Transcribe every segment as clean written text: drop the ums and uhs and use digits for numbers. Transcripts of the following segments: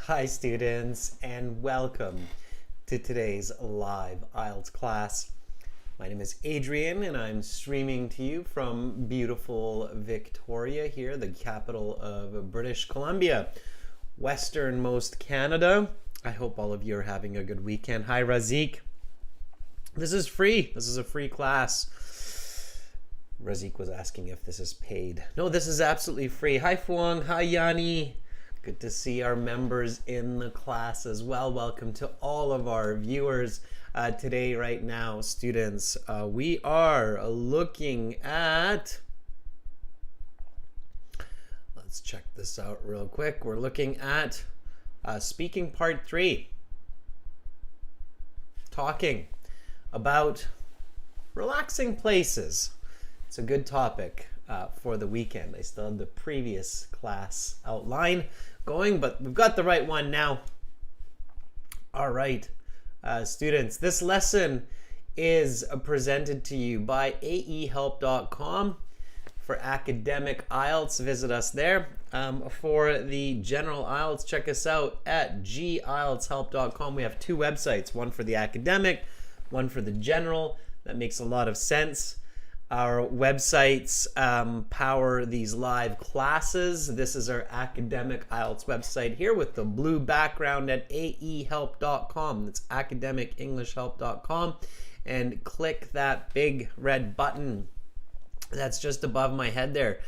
Hi students, and welcome to today's live IELTS class. My name is Adrian and I'm streaming to you from beautiful Victoria here, the capital of British Columbia, westernmost Canada. I hope all of you are having a good weekend. Hi Razik. This is free. This is a free class. Razik was asking if this is paid. No, this is absolutely free. Hi Fuang. Hi Yani. Good to see our members in the class as well. Welcome to all of our viewers today, right now, students. We are looking at, let's check this out real quick. We're looking at speaking part 3, talking about relaxing places. It's a good topic for the weekend. I still have the previous class outline going, but we've got the right one now. All right, students, this lesson is presented to you by aehelp.com. For academic IELTS, visit us there. For the general IELTS, check us out at gieltshelp.com. We have 2 websites, one for the academic, one for the general. That makes a lot of sense. Our websites power these live classes. This is our academic IELTS website here with the blue background at aehelp.com. It's academicenglishhelp.com. And click that big red button that's just above my head there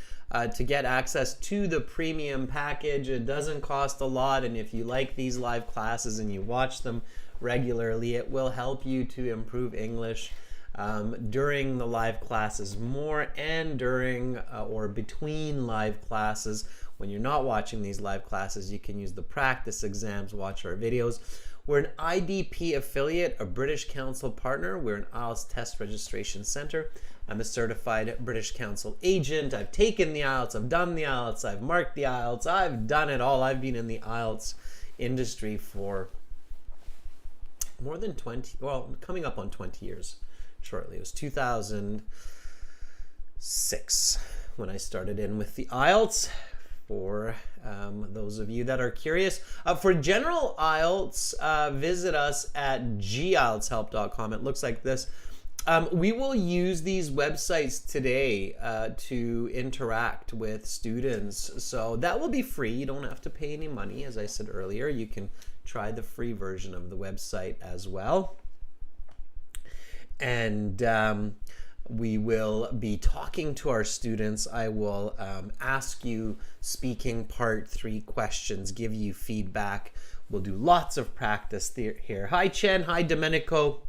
to get access to the premium package. It doesn't cost a lot, and if you like these live classes and you watch them regularly, it will help you to improve English during the live classes more, and during or between live classes. When you're not watching these live classes, you can use the practice exams, watch our videos. We're an IDP affiliate, a British Council partner. We're an IELTS test registration center. I'm a certified British Council agent. I've taken the IELTS, I've done the IELTS, I've marked the IELTS, I've done it all. I've been in the IELTS industry for more than 20, well, coming up on 20 years. Shortly. It was 2006 when I started in with the IELTS, for those of you that are curious. For general IELTS, visit us at gieltshelp.com. It looks like this. We will use these websites today to interact with students. So that will be free. You don't have to pay any money. As I said earlier, you can try the free version of the website as well. And we will be talking to our students. I will ask you speaking part 3 questions, give you feedback. We'll do lots of practice here. Hi Chen, hi Domenico,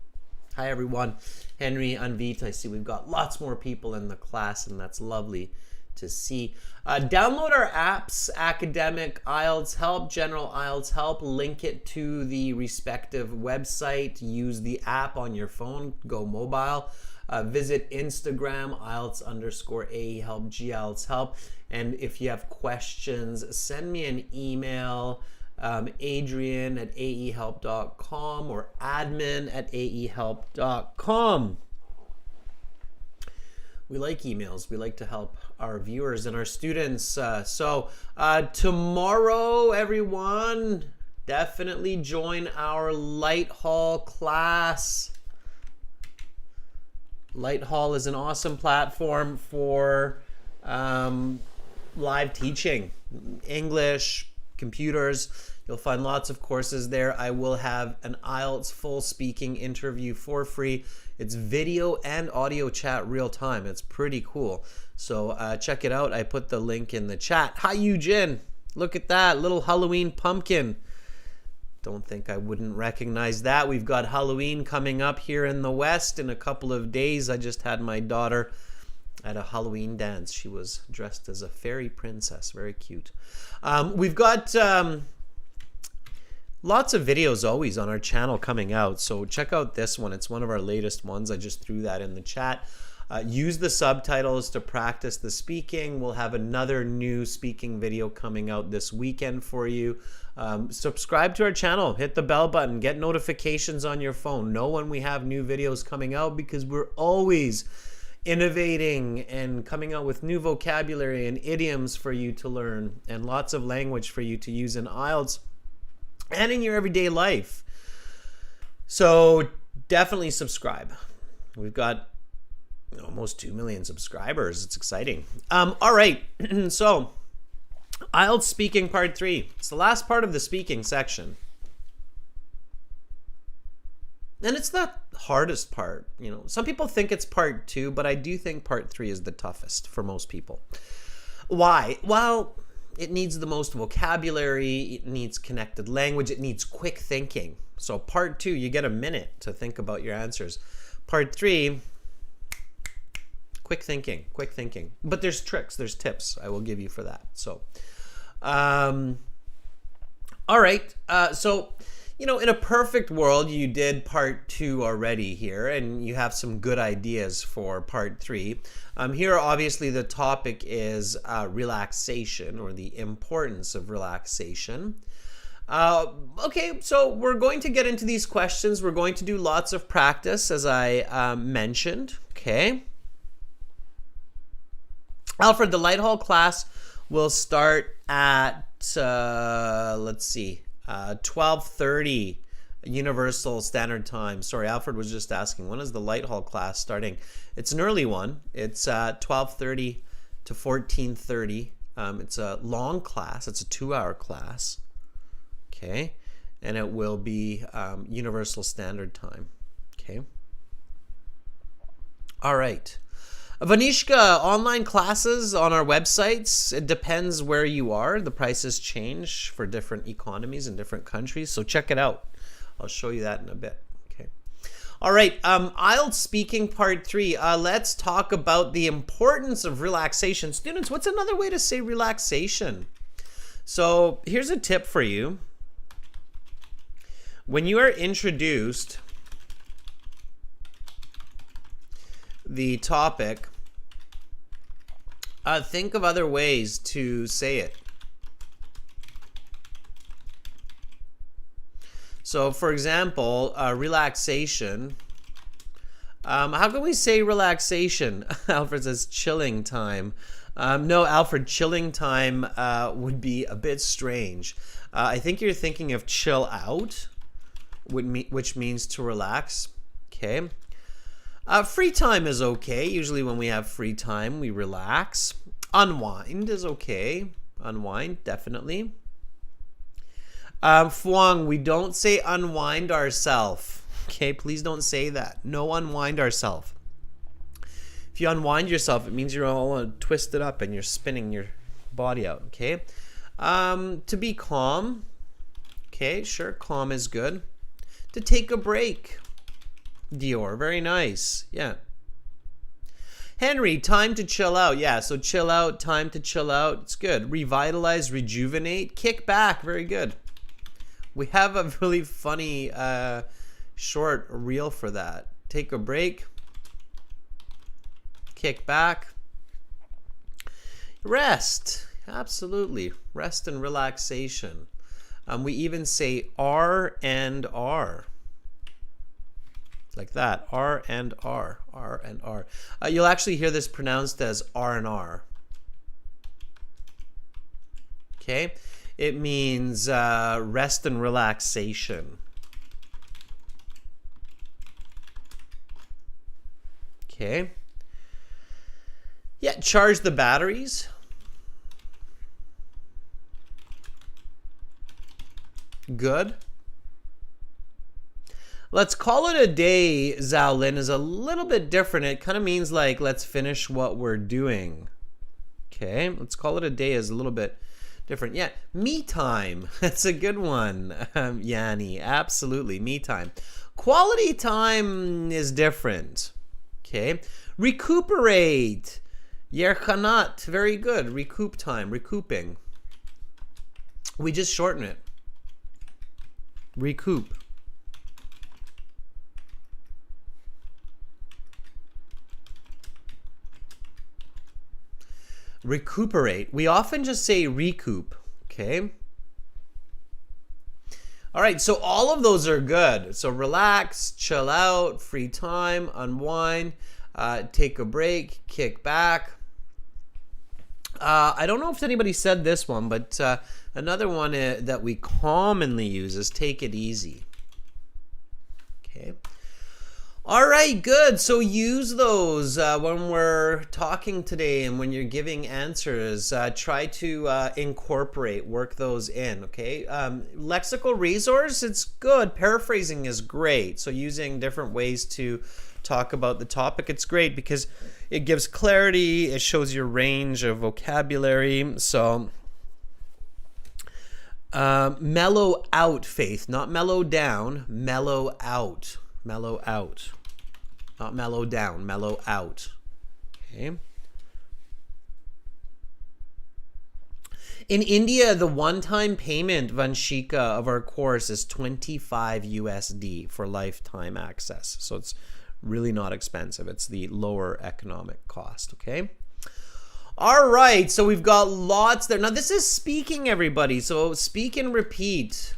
hi everyone. Henry, Anvita, I see we've got lots more people in the class, and that's lovely to see. Download our apps, Academic IELTS Help, General IELTS Help. Link it to the respective website. Use the app on your phone. Go mobile. Visit Instagram, IELTS_AEHelp, GIELTS Help. And if you have questions, send me an email, adrian@aehelp.com or admin@aehelp.com. We like emails. We like to help our viewers and our students. So tomorrow, everyone, definitely join our Light Hall class. Light Hall is an awesome platform for live teaching, English, computers. You'll find lots of courses there. I will have an IELTS full speaking interview for free. It's video and audio chat real time. It's pretty cool. So check it out. I put the link in the chat. Hi, Eugene. Look at that little Halloween pumpkin. Don't think I wouldn't recognize that. We've got Halloween coming up here in the West in a couple of days. I just had my daughter at a Halloween dance. She was dressed as a fairy princess. Very cute. We've got lots of videos always on our channel coming out, so check out this one. It's one of our latest ones. I just threw that in the chat. Use the subtitles to practice the speaking. We'll have another new speaking video coming out this weekend for you. Subscribe to our channel, hit the bell button, get notifications on your phone. Know when we have new videos coming out, because we're always innovating and coming out with new vocabulary and idioms for you to learn, and lots of language for you to use in IELTS. and in your everyday life. So definitely subscribe. We've got almost 2 million subscribers. It's exciting. All right. So IELTS speaking part 3. It's the last part of the speaking section. And it's the hardest part. Some people think it's part 2, but I do think part 3 is the toughest for most people. Why? Well, it needs the most vocabulary. It needs connected language. It needs quick thinking. So part 2, you get a minute to think about your answers. Part 3, quick thinking. But there's tricks, there's tips I will give you for that. So, all right. So, in a perfect world, you did part 2 already here, and you have some good ideas for part 3. Here, obviously, the topic is relaxation, or the importance of relaxation. Okay, so we're going to get into these questions. We're going to do lots of practice, as I mentioned. Okay. Alfred, the Lighthall class will start at, let's see, 12:30 Universal Standard Time. Sorry, Alfred was just asking, when is the Lighthall class starting? It's an early one. It's 12:30 to 14:30. It's a long class. It's a 2-hour class. Okay. And it will be Universal Standard Time. Okay. All right. Vanishka, online classes on our websites. It depends where you are. The prices change for different economies in different countries. So check it out. I'll show you that in a bit. Okay. All right. IELTS speaking part 3. Let's talk about the importance of relaxation. Students, what's another way to say relaxation? So here's a tip for you. When you are introduced the topic, think of other ways to say it. So, for example, relaxation. How can we say relaxation? Alfred says chilling time. No, Alfred, chilling time would be a bit strange. I think you're thinking of chill out, which means to relax. Okay. Free time is okay. Usually when we have free time, we relax. Unwind is okay. Unwind, definitely. Fuang, we don't say unwind ourselves. Okay, please don't say that. No unwind ourselves. If you unwind yourself, it means you're all twisted up and you're spinning your body out. Okay. To be calm. Okay, sure, calm is good. To take a break. Dior, very nice. Yeah. Henry, time to chill out. Yeah, so chill out, time to chill out. It's good. Revitalize, rejuvenate, kick back. Very good. We have a really funny short reel for that. Take a break. Kick back. Rest. Absolutely. Rest and relaxation. We even say R and R. Like that, R and R, R and R. You'll actually hear this pronounced as R and R. Okay, it means rest and relaxation. Okay. Yeah, charge the batteries. Good. Let's call it a day, Zhaolin, is a little bit different. It kind of means like, let's finish what we're doing. Okay, let's call it a day is a little bit different. Yeah, me time. That's a good one, Yanni. Absolutely, me time. Quality time is different. Okay, recuperate. Yerkhanat, very good. Recoup time, recouping. We just shorten it. Recoup. Recuperate. We often just say recoup. Okay. All right. So all of those are good. So relax, chill out, free time, unwind, take a break, kick back. I don't know if anybody said this one, but another one that we commonly use is take it easy. Okay. All right, good. So use those when we're talking today and when you're giving answers. Try to incorporate, work those in, okay? Lexical resource, it's good. Paraphrasing is great. So using different ways to talk about the topic, it's great because it gives clarity. It shows your range of vocabulary. So mellow out, Faith. Not mellow down, mellow out. Mellow out. Not mellow down, mellow out. Okay. In India, the one-time payment, Vanshika, of our course is 25 USD for lifetime access. So it's really not expensive. It's the lower economic cost, okay? All right, so we've got lots there. Now, this is speaking, everybody. So speak and repeat.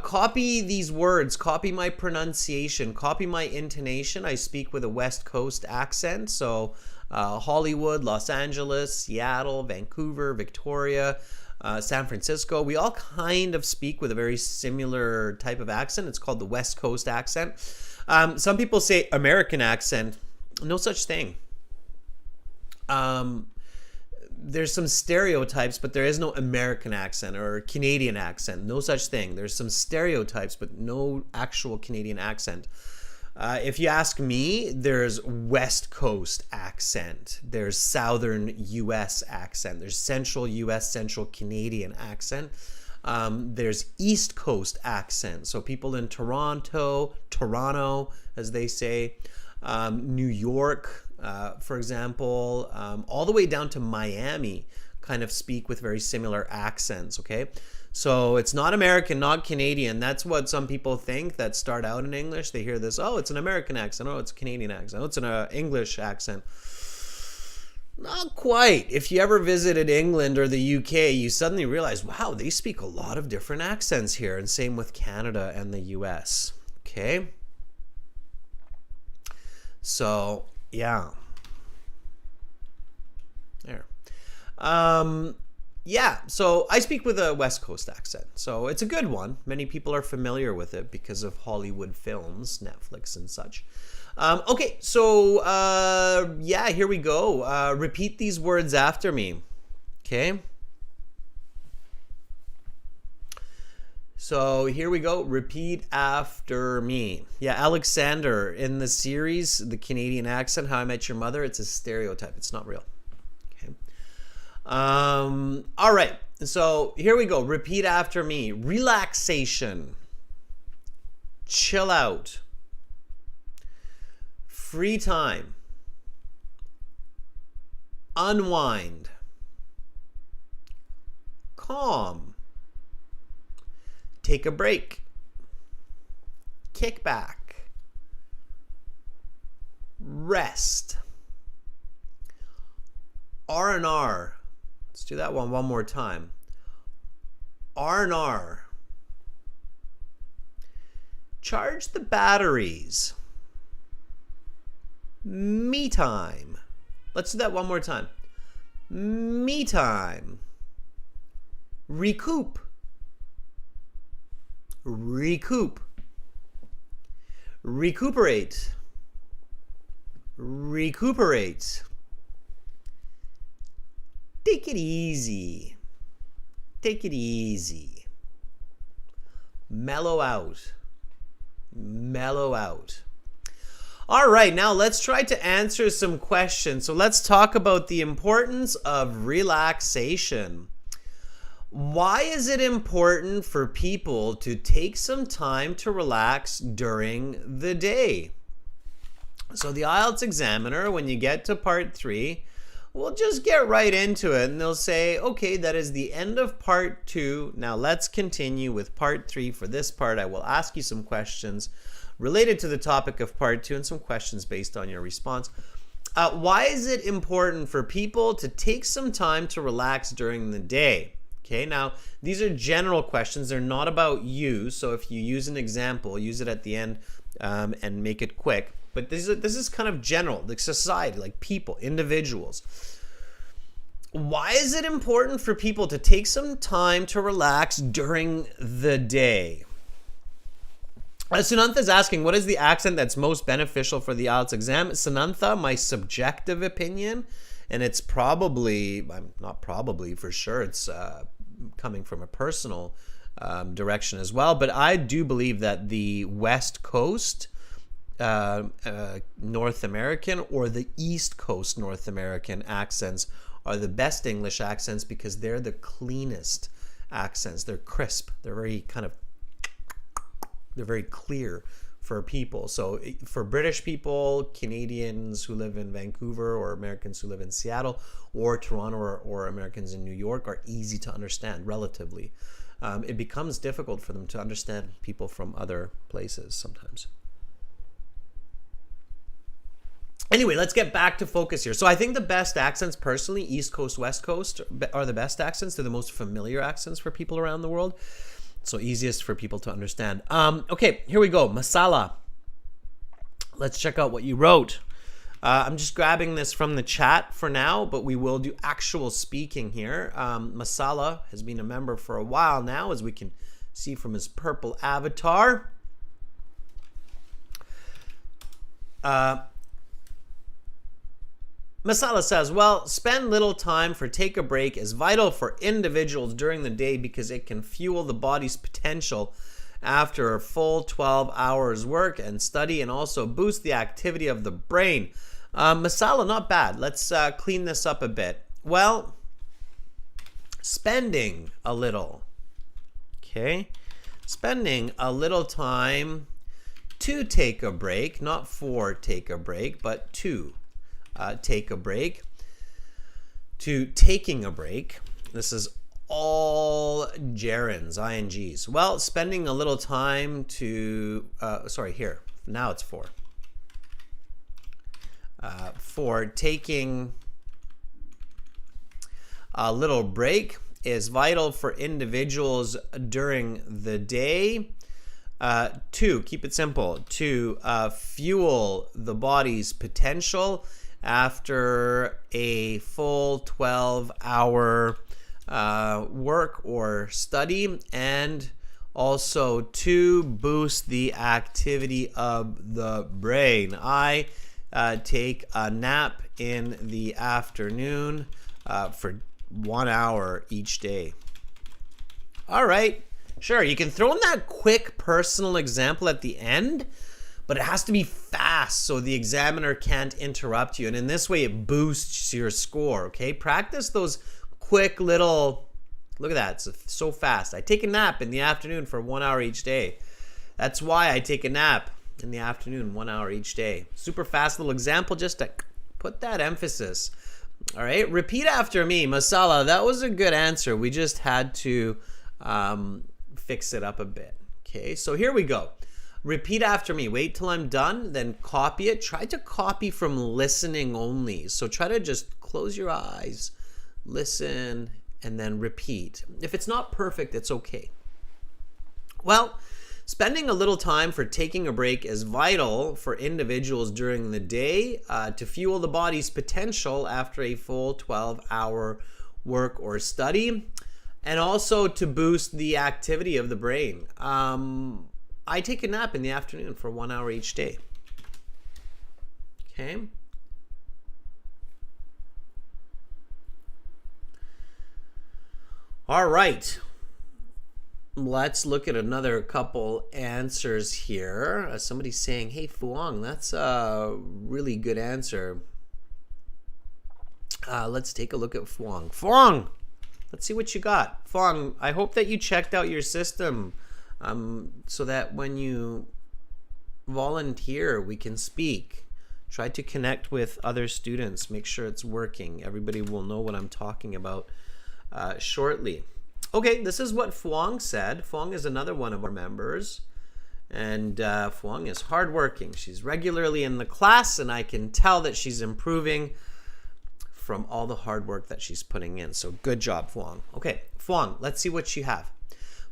Copy these words, copy my pronunciation, copy my intonation. I speak with a West Coast accent, so Hollywood, Los Angeles, Seattle, Vancouver, Victoria, San Francisco. We all kind of speak with a very similar type of accent. It's called the West Coast accent. Some people say American accent. No such thing. There's some stereotypes, but there is no American accent or Canadian accent. No such thing. There's some stereotypes, but no actual Canadian accent. If you ask me, there's West Coast accent. There's Southern U.S. accent. There's Central U.S., Central Canadian accent. There's East Coast accent. So people in Toronto, as they say, New York, for example, all the way down to Miami kind of speak with very similar accents, okay? So it's not American, not Canadian. That's what some people think that start out in English. They hear this, oh, it's an American accent. Oh, it's a Canadian accent. Oh, it's an English accent. Not quite. If you ever visited England or the UK, you suddenly realize, wow, they speak a lot of different accents here. And same with Canada and the US, okay? So, yeah. There. Yeah, so I speak with a West Coast accent. So it's a good one. Many people are familiar with it because of Hollywood films, Netflix and such. Okay, so yeah, here we go. Repeat these words after me. Okay? So here we go. Repeat after me. Yeah, Alexander, in the series, the Canadian accent, How I Met Your Mother, it's a stereotype. It's not real. Okay. All right. So here we go. Repeat after me. Relaxation. Chill out. Free time. Unwind. Calm. Take a break. Kick back. Rest. R&R. Let's do that one more time. R&R. Charge the batteries. Me time. Let's do that one more time. Me time. Recoup. Recoup. Recuperate. Recuperate. Take it easy. Take it easy. Mellow out. Mellow out. All right, now let's try to answer some questions. So let's talk about the importance of relaxation. Why is it important for people to take some time to relax during the day? So the IELTS examiner, when you get to part 3, will just get right into it and they'll say, okay, that is the end of part 2. Now let's continue with part 3. For this part, I will ask you some questions related to the topic of part 2 and some questions based on your response. Why is it important for people to take some time to relax during the day? Okay, now these are general questions. They're not about you. So if you use an example, use it at the end and make it quick. But this is kind of general, like society, like people, individuals. Why is it important for people to take some time to relax during the day? Sunantha is asking, what is the accent that's most beneficial for the IELTS exam? Sunantha, my subjective opinion, and it's probably, not probably, for sure, it's coming from a personal direction as well, but I do believe that the West Coast North American or the East Coast North American accents are the best English accents because they're the cleanest accents. They're crisp. They're very they're very clear for people. So for British people, Canadians who live in Vancouver, or Americans who live in Seattle or Toronto, or Americans in New York are easy to understand relatively. It becomes difficult for them to understand people from other places sometimes. Anyway, let's get back to focus here. So I think the best accents, personally, East Coast, West Coast, are the best accents. They're the most familiar accents for people around the world. So easiest for people to understand. Okay, here we go. Masala. Let's check out what you wrote. I'm just grabbing this from the chat for now, but we will do actual speaking here. Masala has been a member for a while now, as we can see from his purple avatar. Masala says, well, spend little time for take a break is vital for individuals during the day because it can fuel the body's potential after a full 12 hours work and study, and also boost the activity of the brain. Masala, not bad. Let's clean this up a bit. Well, spending a little. Okay. Spending a little time to take a break, not for take a break, but to take a break, to taking a break. This is all gerunds, INGs. Well, spending a little time to, sorry, here, now it's for taking a little break is vital for individuals during the day. To, keep it simple, to fuel the body's potential after a full 12-hour work or study, and also to boost the activity of the brain. I take a nap in the afternoon for 1 hour each day. All right, sure, you can throw in that quick personal example at the end, but it has to be fast so the examiner can't interrupt you. And in this way, it boosts your score, okay? Practice those quick little, look at that, it's so fast. I take a nap in the afternoon for 1 hour each day. That's why I take a nap in the afternoon, 1 hour each day. Super fast little example just to put that emphasis. All right, repeat after me. Masala, that was a good answer. We just had to fix it up a bit. Okay, so here we go. Repeat after me. Wait till I'm done, then copy it. Try to copy from listening only. So try to just close your eyes, listen, and then repeat. If it's not perfect, it's okay. Well, spending a little time for taking a break is vital for individuals during the day to fuel the body's potential after a full 12-hour work or study, and also to boost the activity of the brain. I take a nap in the afternoon for 1 hour each day. Okay. All right. Let's look at another couple answers here. Somebody's saying, hey, Fuang, that's a really good answer. Let's take a look at Fuang. Fuang, let's see what you got. Fuang, I hope that you checked out your system so that when you volunteer, we can speak. Try to connect with other students. Make sure it's working. Everybody will know what I'm talking about shortly. Okay, this is what Fuang said. Fuang is another one of our members. And Fuang is hardworking. She's regularly in the class, and I can tell that she's improving from all the hard work that she's putting in. So good job, Fuang. Okay, Fuang, let's see what you have.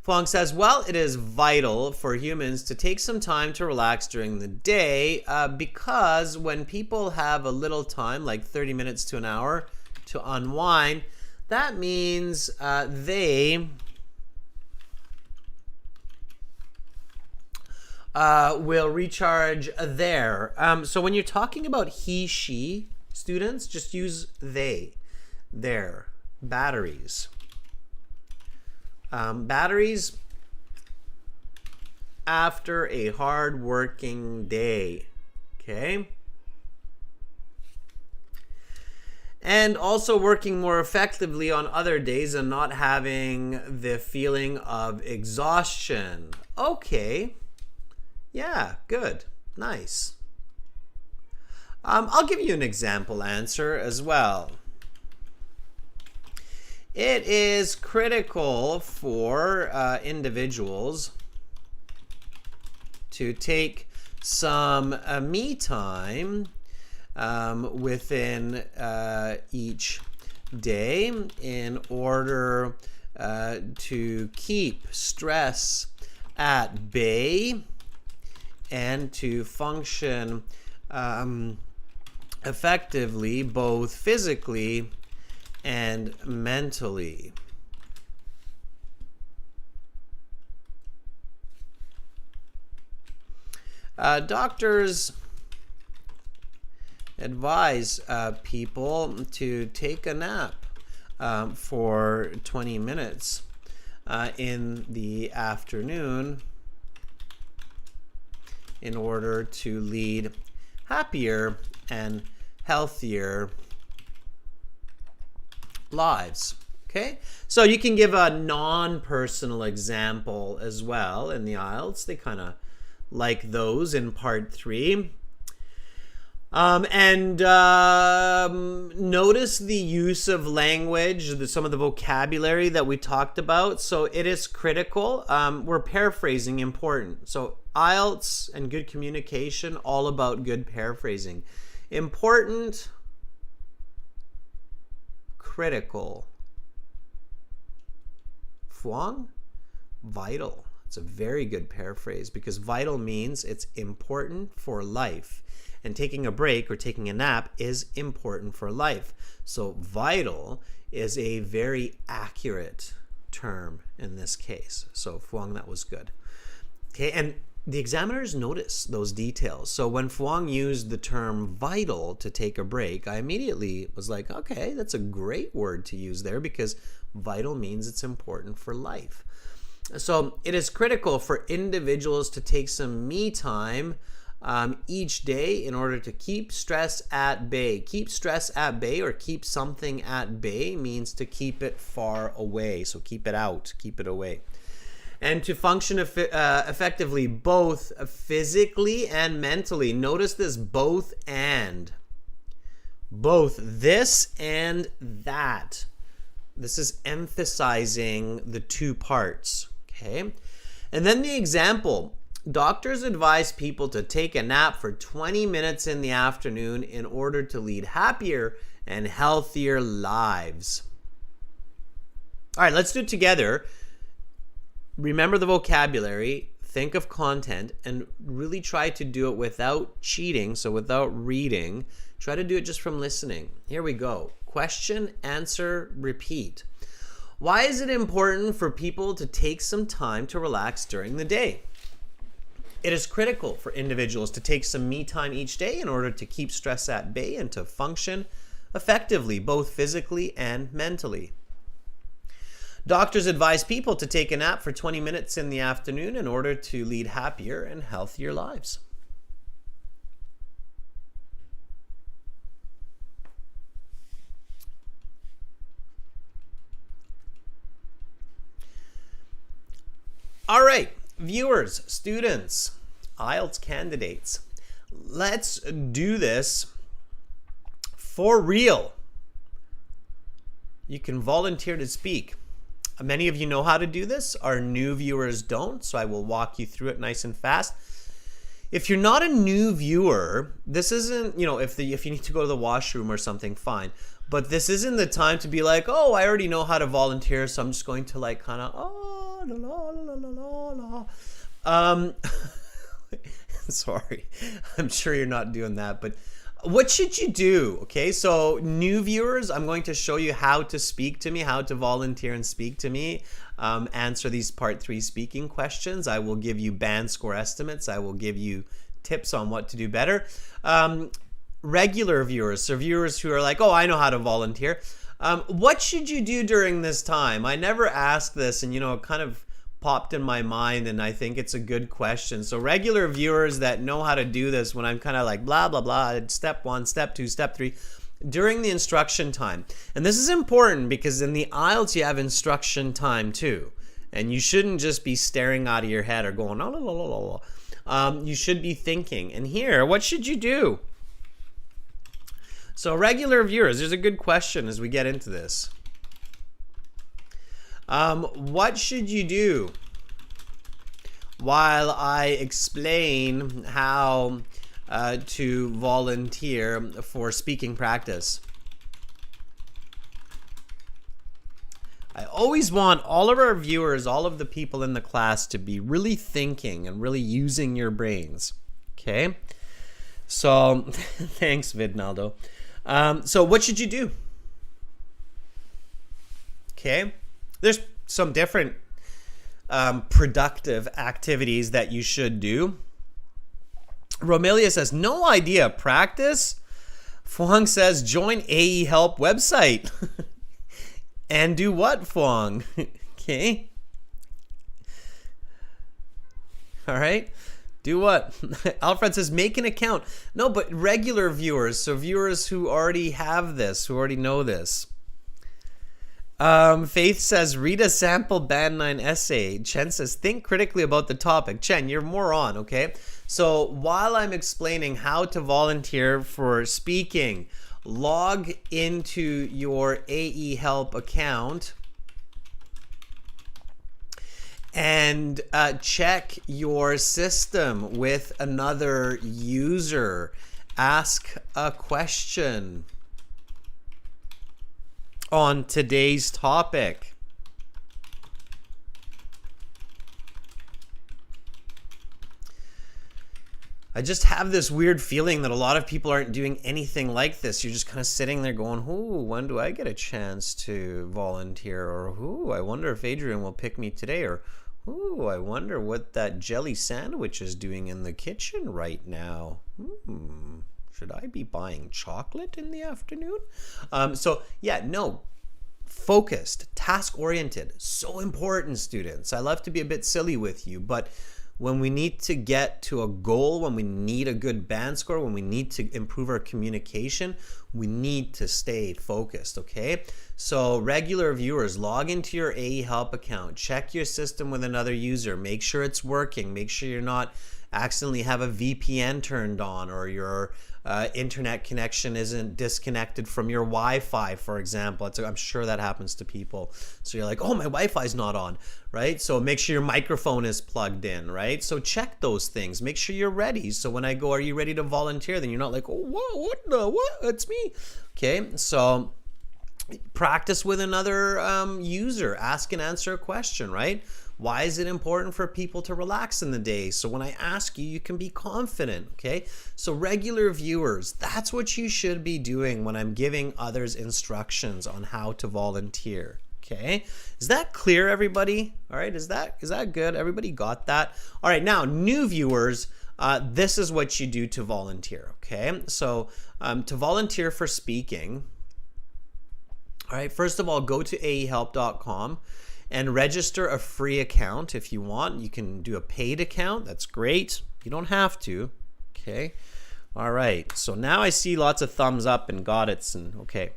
Fuang says, well, it is vital for humans to take some time to relax during the day because when people have a little time, like 30 minutes to an hour, to unwind. That means they will recharge their. So when you're talking about he, she, students, just use they, their, batteries. Batteries after a hard working day. Okay? And also working more effectively on other days and not having the feeling of exhaustion. Okay. Yeah, good. Nice. I'll give you an example answer as well. It is critical for individuals to take some me time within each day in order to keep stress at bay and to function effectively, both physically and mentally. Doctors advise people to take a nap for 20 minutes in the afternoon in order to lead happier and healthier lives. Okay, so you can give a non-personal example as well in the IELTS. They kind of like those in part 3. Notice the use of language, some of the vocabulary that we talked about. So it is critical. We're paraphrasing important. So IELTS and good communication, all about good paraphrasing. Important, critical. Phuong, vital. It's a very good paraphrase because vital means it's important for life. And taking a break or taking a nap is important for life. So vital is a very accurate term in this case. So Phuong, that was good. Okay, and the examiners notice those details. So when Phuong used the term vital to take a break, I immediately was like, okay, that's a great word to use there because vital means it's important for life. So it is critical for individuals to take some me time each day in order to keep stress at bay. Keep stress at bay or keep something at bay means to keep it far away. So keep it out, keep it away. And to function effectively both physically and mentally. Notice this, both and. Both this and that. This is emphasizing the two parts. Okay. And then the example. Doctors advise people to take a nap for 20 minutes in the afternoon in order to lead happier and healthier lives. All right, let's do it together. Remember the vocabulary, think of content, and really try to do it without cheating, so without reading. Try to do it just from listening. Here we go. Question, answer, repeat. Why is it important for people to take some time to relax during the day? It is critical for individuals to take some me time each day in order to keep stress at bay and to function effectively, both physically and mentally. Doctors advise people to take a nap for 20 minutes in the afternoon in order to lead happier and healthier lives. All right, viewers, students, IELTS candidates, let's do this for real. You can volunteer to speak. Many of you know how to do this. Our new viewers don't, so I will walk you through it nice and fast. If you're not a new viewer, this isn't, if you need to go to the washroom or something, fine. But this isn't the time to be like, oh, I already know how to volunteer, so I'm just going to like kind of, la, la, la, la, la, la. Sorry, I'm sure you're not doing that, but What should you do? Okay, so new viewers, I'm going to show you how to speak to me, how to volunteer and speak to me. Answer these part 3 speaking questions. I will give you band score estimates. I will give you tips on what to do better. Regular viewers, so viewers who are like, oh, I know how to volunteer. What should you do during this time? I never asked this, and it kind of popped in my mind, and I think it's a good question. So regular viewers that know how to do this, when I'm kind of like blah blah blah, step 1, step 2, step 3, during the instruction time. And this is important because in the IELTS you have instruction time too, and you shouldn't just be staring out of your head or going la la la la la. You should be thinking. And here, what should you do? So regular viewers, there's a good question as we get into this. What should you do while I explain how to volunteer for speaking practice? I always want all of our viewers, all of the people in the class, to be really thinking and really using your brains. Okay? So, thanks, Vidnaldo. So what should you do? Okay? There's some different productive activities that you should do. Romelia says, no idea. Practice? Fuang says, join AE Help website. And do what, Fuang? Okay. All right. Do what? Alfred says, make an account. No, but regular viewers. So viewers who already have this, who already know this. Faith says, read a sample Band 9 essay. Chen says, think critically about the topic. Chen, you're more on, okay? So while I'm explaining how to volunteer for speaking, log into your AE Help account and check your system with another user. Ask a question on today's topic. I just have this weird feeling that a lot of people aren't doing anything like this. You're just kind of sitting there going, ooh, when do I get a chance to volunteer? Or, ooh, I wonder if Adrian will pick me today. Or, ooh, I wonder what that jelly sandwich is doing in the kitchen right now. Should I be buying chocolate in the afternoon? So, yeah, no. Focused, task-oriented. So important, students. I love to be a bit silly with you, but when we need to get to a goal, when we need a good band score, when we need to improve our communication, we need to stay focused, okay? So regular viewers, log into your AE Help account, check your system with another user, make sure it's working, make sure you're not accidentally have a VPN turned on, or your internet connection isn't disconnected from your Wi-Fi, for example. I'm sure that happens to people. So you're like, oh, my Wi-Fi's not on, right? So make sure your microphone is plugged in, right? So check those things. Make sure you're ready. So when I go, are you ready to volunteer? Then you're not like, oh, what? It's me. Okay, so practice with another user. Ask and answer a question, right? Why is it important for people to relax in the day? So when I ask you, you can be confident, okay? So regular viewers, that's what you should be doing when I'm giving others instructions on how to volunteer, okay? Is that clear, everybody? All right, is that good? Everybody got that? All right, now, new viewers, this is what you do to volunteer, okay? So to volunteer for speaking, all right, first of all, go to aehelp.com and register a free account if you want. You can do a paid account. That's great. You don't have to. Okay. All right. So now I see lots of thumbs up and got it. And okay.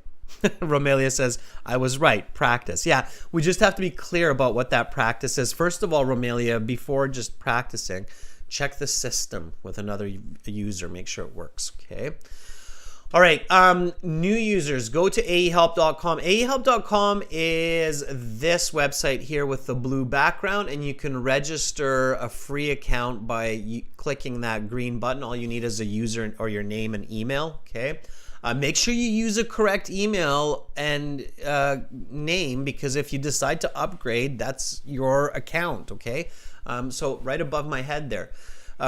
Romelia says, I was right. Practice. Yeah. We just have to be clear about what that practice is. First of all, Romelia, before just practicing, check the system with another user. Make sure it works. Okay. All right, new users, go to aehelp.com. aehelp.com is this website here with the blue background, and you can register a free account by clicking that green button. All you need is a user or your name and email, okay? Make sure you use a correct email and name, because if you decide to upgrade, that's your account, okay? So right above my head there.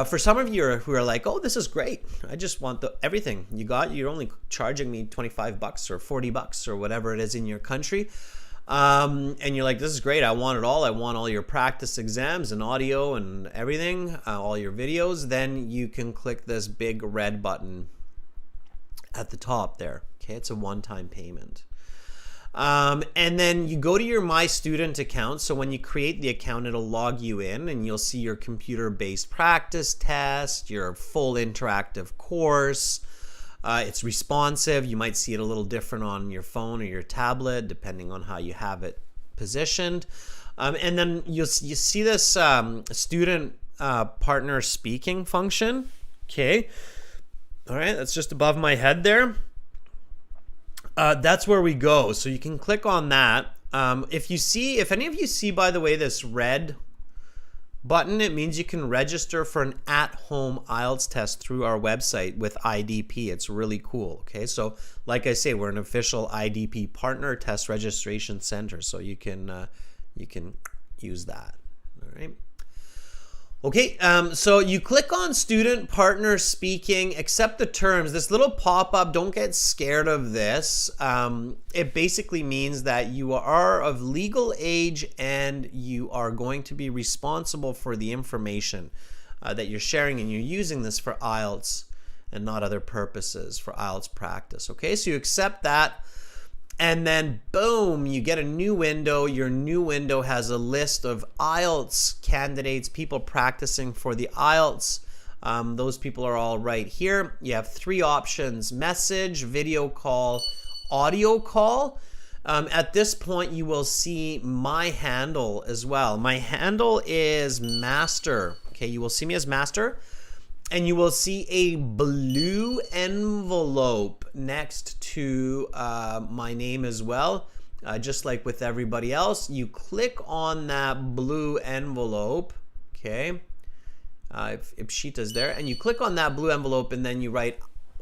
For some of you who are like, oh, this is great. I just want everything you got. You're only charging me $25 or $40 or whatever it is in your country. And you're like, this is great. I want it all. I want all your practice exams and audio and everything, all your videos. Then you can click this big red button at the top there. Okay, it's a one-time payment. And then you go to your My Student account. So when you create the account, it'll log you in and you'll see your computer-based practice test, your full interactive course. It's responsive. You might see it a little different on your phone or your tablet, depending on how you have it positioned. And then you see this student partner speaking function. Okay. All right. That's just above my head there. That's where we go. So you can click on that. If any of you see, by the way, this red button, it means you can register for an at-home IELTS test through our website with IDP. It's really cool. Okay, so like I say, we're an official IDP partner test registration center, so you can use that. All right. Okay, so you click on student partner speaking, accept the terms. This little pop-up, don't get scared of this. It basically means that you are of legal age and you are going to be responsible for the information that you're sharing, and you're using this for IELTS and not other purposes for IELTS practice. Okay, so you accept that. And then boom, you get a new window. Your new window has a list of IELTS candidates, people practicing for the IELTS. Those people are all right here. You have three options: message, video call, audio call. At this point, you will see my handle as well. My handle is Master. Okay, you will see me as Master. And you will see a blue envelope next to my name as well. Just like with everybody else, you click on that blue envelope. Okay. If Pshita's there, and you click on that blue envelope, and then you write,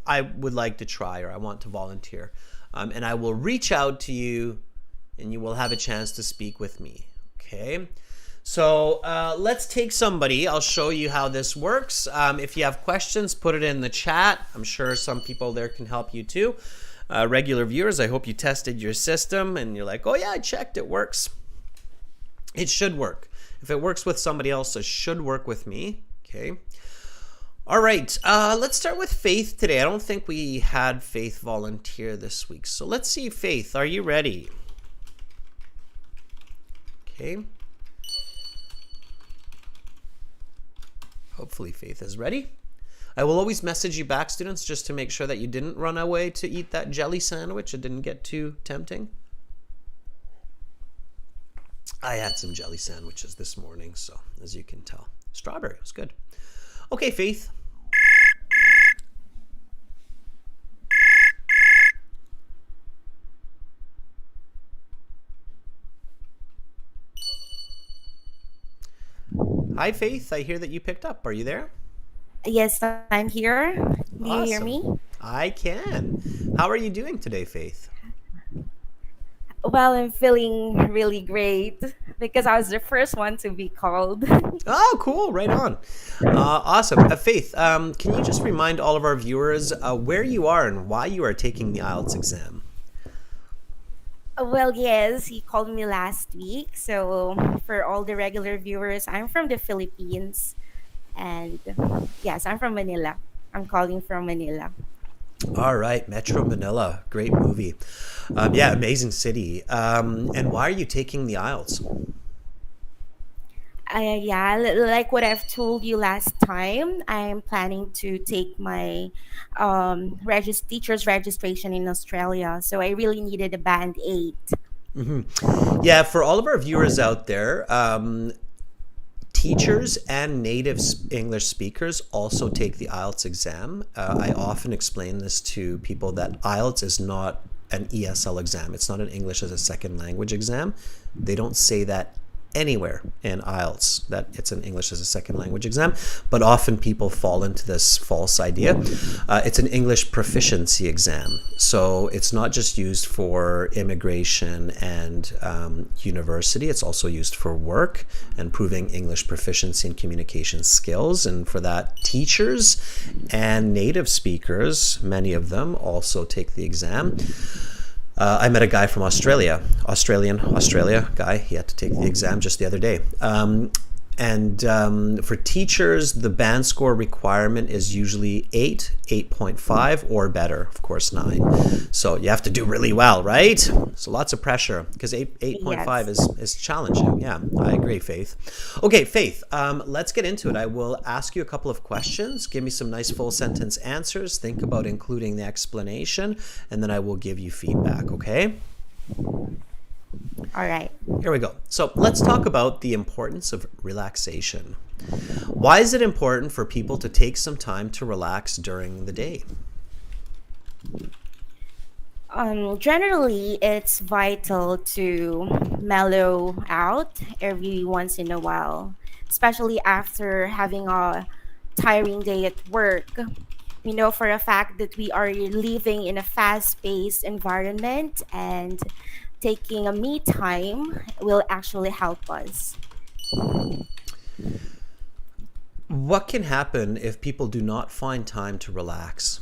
I would like to try, or I want to volunteer. And I will reach out to you, and you will have a chance to speak with me. Okay. So let's take somebody. I'll show you how this works. If you have questions, put it in the chat. I'm sure some people there can help you too. Regular viewers, I hope you tested your system and you're like, oh yeah, I checked, it works. It should work. If it works with somebody else, it should work with me. Okay. All right, let's start with Faith today. I don't think we had Faith volunteer this week. So let's see, Faith, are you ready? Okay. Hopefully Faith is ready. I will always message you back, students, just to make sure that you didn't run away to eat that jelly sandwich. It didn't get too tempting. I had some jelly sandwiches this morning, so as you can tell, strawberry was good. Okay, Faith. Hi, Faith. I hear that you picked up. Are you there? Yes, I'm here. Do you hear me? I can. How are you doing today, Faith? Well, I'm feeling really great because I was the first one to be called. Oh, cool. Right on. Awesome. Faith, can you just remind all of our viewers where you are and why you are taking the IELTS exam? Well, yes, he called me last week. So for all the regular viewers, I'm from the Philippines. And yes, I'm from Manila. I'm calling from Manila. All right. Metro Manila. Great movie. Yeah, amazing city. And why are you taking the IELTS? Yeah, like what I've told you last time, I'm planning to take my teacher's registration in Australia. So I really needed a band 8. Mm-hmm. Yeah, for all of our viewers out there, teachers and native English speakers also take the IELTS exam. I often explain this to people that IELTS is not an ESL exam. It's not an English as a second language exam. They don't say that anywhere in IELTS that it's an English as a second language exam, but often people fall into this false idea. It's an English proficiency exam, so it's not just used for immigration and university. It's also used for work and proving English proficiency and communication skills. And for that, teachers and native speakers, many of them, also take the exam. I met a guy from Australia guy. He had to take the exam just the other day. For teachers, the band score requirement is usually 8, 8.5, or better, of course, 9. So you have to do really well, right? So lots of pressure, because 8.5 is challenging. Yeah, I agree, Faith. Okay, Faith, let's get into it. I will ask you a couple of questions. Give me some nice full sentence answers. Think about including the explanation, and then I will give you feedback, okay? All right. Here we go. So let's talk about the importance of relaxation. Why is it important for people to take some time to relax during the day? Generally, it's vital to mellow out every once in a while, especially after having a tiring day at work. We know for a fact that we are living in a fast-paced environment, and taking a me time will actually help us. What can happen if people do not find time to relax?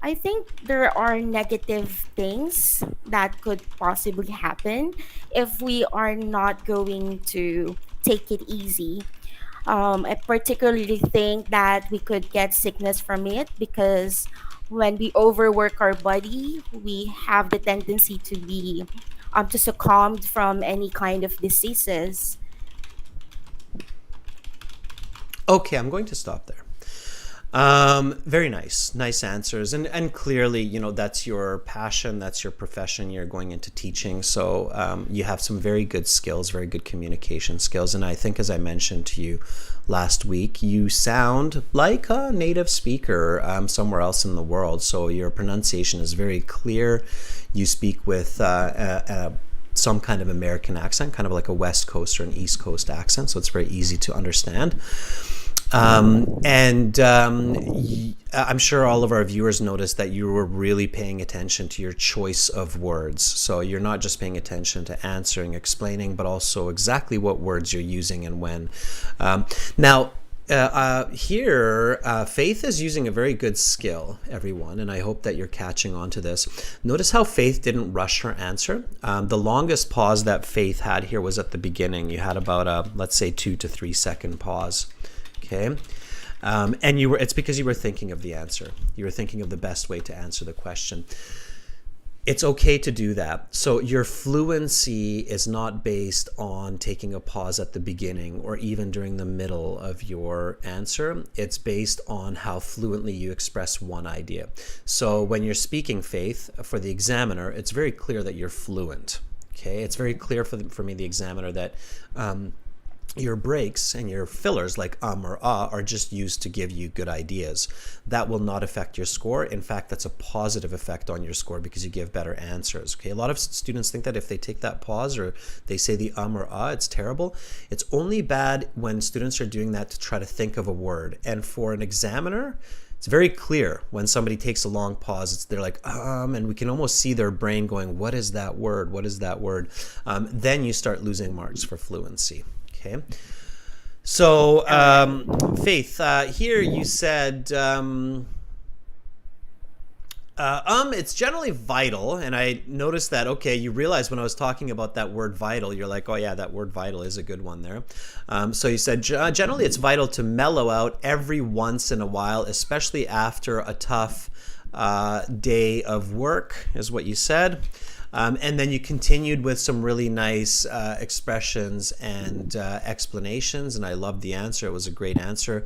I think there are negative things that could possibly happen if we are not going to take it easy. I particularly think that we could get sickness from it because when we overwork our body, we have the tendency to be to succumb from any kind of diseases. Okay, I'm going to stop there. Very nice answers, and clearly, that's your passion, that's your profession. You're going into teaching, so you have some very good skills, very good communication skills. And I think, as I mentioned to you last week, you sound like a native speaker somewhere else in the world. So your pronunciation is very clear. You speak with some kind of American accent, kind of like a West Coast or an East Coast accent, so it's very easy to understand. I'm sure all of our viewers noticed that you were really paying attention to your choice of words. So you're not just paying attention to answering, explaining, but also exactly what words you're using and when. Here, Faith is using a very good skill, everyone, and I hope that you're catching on to this. Notice how Faith didn't rush her answer. The longest pause that Faith had here was at the beginning. You had about a, let's say, 2 to 3 second pause. Okay, and it's because you were thinking of the answer. You were thinking of the best way to answer the question. It's okay to do that. So your fluency is not based on taking a pause at the beginning or even during the middle of your answer. It's based on how fluently you express one idea. So when you're speaking, Faith, for the examiner, it's very clear that you're fluent. Okay, it's very clear for me, the examiner, that your breaks and your fillers like or are just used to give you good ideas. That will not affect your score. In fact, that's a positive effect on your score because you give better answers. Okay, a lot of students think that if they take that pause or they say the or it's terrible. It's only bad when students are doing that to try to think of a word. And for an examiner, it's very clear when somebody takes a long pause. They're like, and we can almost see their brain going, what is that word? What is that word? Then you start losing marks for fluency. Okay, so Faith, here you said it's generally vital, and I noticed that. Okay, you realized when I was talking about that word vital, you're like, oh yeah, that word vital is a good one there. So you said generally it's vital to mellow out every once in a while, especially after a tough day of work, is what you said. And then you continued with some really nice expressions and explanations, and I loved the answer. It was a great answer.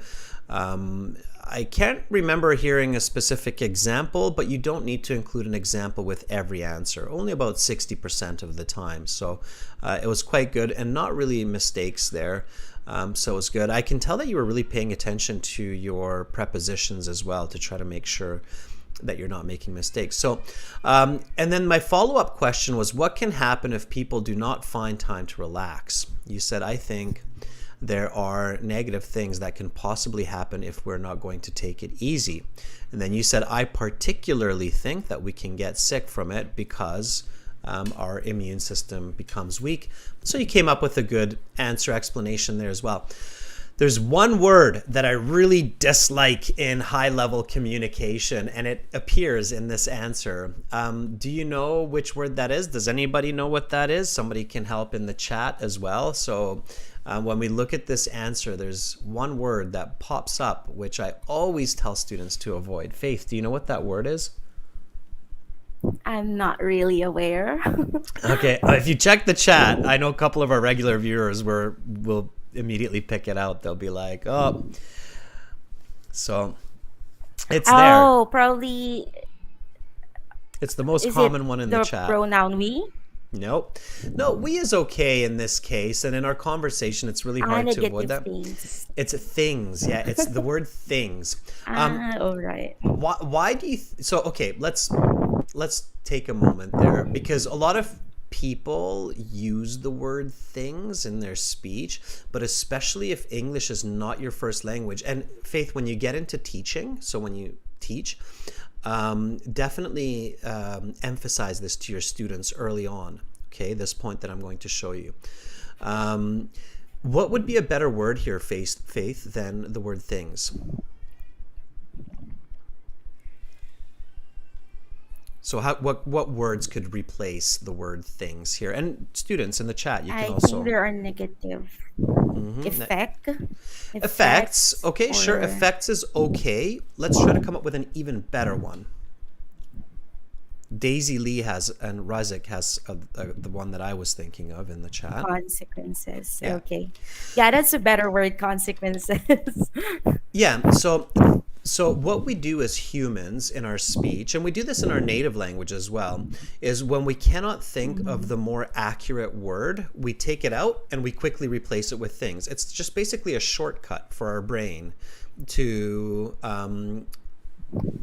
I can't remember hearing a specific example, but you don't need to include an example with every answer, only about 60% of the time. So it was quite good and not really mistakes there. So it was good. I can tell that you were really paying attention to your prepositions as well to try to make sure that you're not making mistakes. So, and then my follow up question was, what can happen if people do not find time to relax? You said, I think there are negative things that can possibly happen if we're not going to take it easy. And then you said, I particularly think that we can get sick from it because our immune system becomes weak. So you came up with a good answer explanation there as well. There's one word that I really dislike in high level communication, and it appears in this answer. Do you know which word that is? Does anybody know what that is? Somebody can help in the chat as well. So when we look at this answer, there's one word that pops up, which I always tell students to avoid. Faith, do you know what that word is? I'm not really aware. Okay, if you check the chat, I know a couple of our regular viewers will immediately pick it out. They'll be like, oh, so it's there. Oh, probably It's the most is it common one in the the chat. pronoun we? Nope. No, we is okay in this case, and in our conversation, it's really hard to avoid Negative that. things. It's things, yeah. It's the word things. All right. Why do you? So okay, let's take a moment there, because a lot of people use the word things in their speech, but especially if English is not your first language. And Faith, when you get into teaching, so when you teach, definitely emphasize this to your students early on. Okay, this point that I'm going to show you. What would be a better word here, Faith, than the word things? So what words could replace the word things here? And students in the chat, you can I also think there are negative effect. effects. Okay, sure. Or Effects is okay. Let's try to come up with an even better one. Daisy Lee has, and Razik has the one that I was thinking of in the chat. consequences. Yeah. Okay. Yeah, that's a better word, consequences. Yeah, so what we do as humans in our speech, and we do this in our native language as well, is when we cannot think of the more accurate word, we take it out and we quickly replace it with things. It's just basically a shortcut for our brain to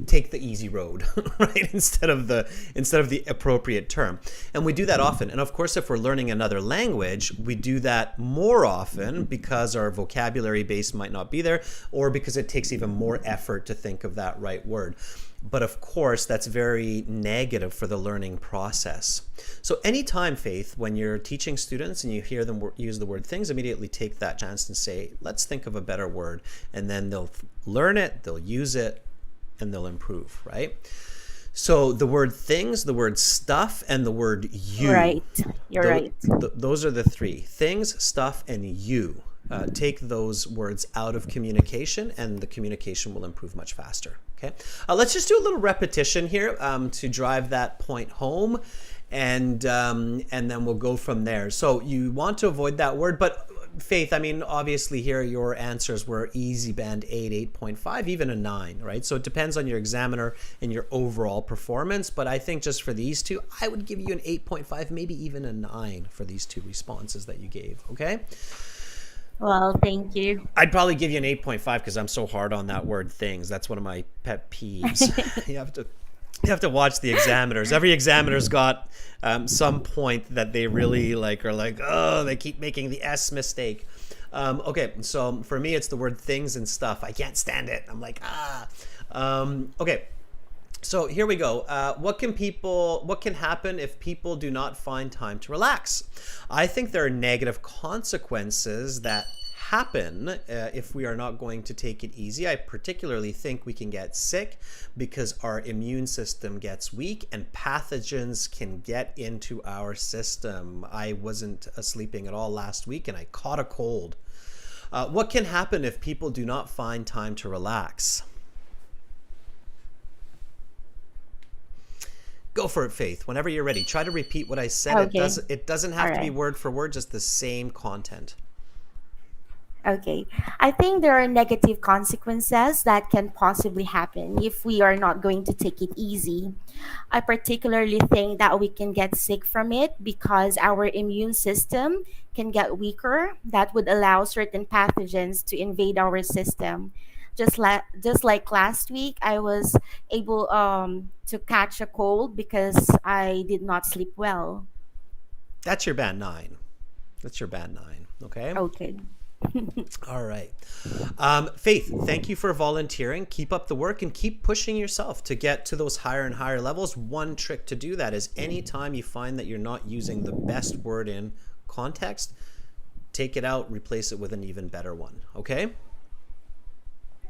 take the easy road, right? Instead of the appropriate term. And we do that often. And of course, if we're learning another language, we do that more often because our vocabulary base might not be there, or because it takes even more effort to think of that right word. But of course, that's very negative for the learning process. So anytime, Faith, when you're teaching students and you hear them use the word things, immediately take that chance and say, let's think of a better word. And then they'll learn it, they'll use it, and they'll improve, right? So the word things, the word stuff, and the word you. Right. You're right. Those are the three: things, stuff, and you. Take those words out of communication, and the communication will improve much faster. Okay. Let's just do a little repetition here to drive that point home, and then we'll go from there. So you want to avoid that word, but Faith, I mean, obviously here your answers were easy band 8, 8.5, even a 9, right? So it depends on your examiner and your overall performance. But I think just for these two, I would give you an 8.5, maybe even a 9 for these two responses that you gave, okay? Well, thank you. I'd probably give you an 8.5 because I'm so hard on that word things. That's one of my pet peeves. You have to watch the examiners. Every examiner's got some point that they really like, are like, oh, they keep making the S mistake. Okay, so for me, it's the word things and stuff. I can't stand it. I'm like, okay, so here we go. What can happen if people do not find time to relax? I think there are negative consequences that happen if we are not going to take it easy. I particularly think we can get sick because our immune system gets weak and pathogens can get into our system. I wasn't sleeping at all last week and I caught a cold. What can happen if people do not find time to relax? Go for it, Faith. Whenever you're ready, try to repeat what I said. Okay. It doesn't have to be Alright. word for word, just the same content. Okay. I think there are negative consequences that can possibly happen if we are not going to take it easy. I particularly think that we can get sick from it because our immune system can get weaker. That would allow certain pathogens to invade our system. Just like last week, I was able to catch a cold because I did not sleep well. That's your band 9. That's your band 9. Okay. Okay. All right. Faith, thank you for volunteering. Keep up the work and keep pushing yourself to get to those higher and higher levels. One trick to do that is anytime you find that you're not using the best word in context, take it out, replace it with an even better one. Okay?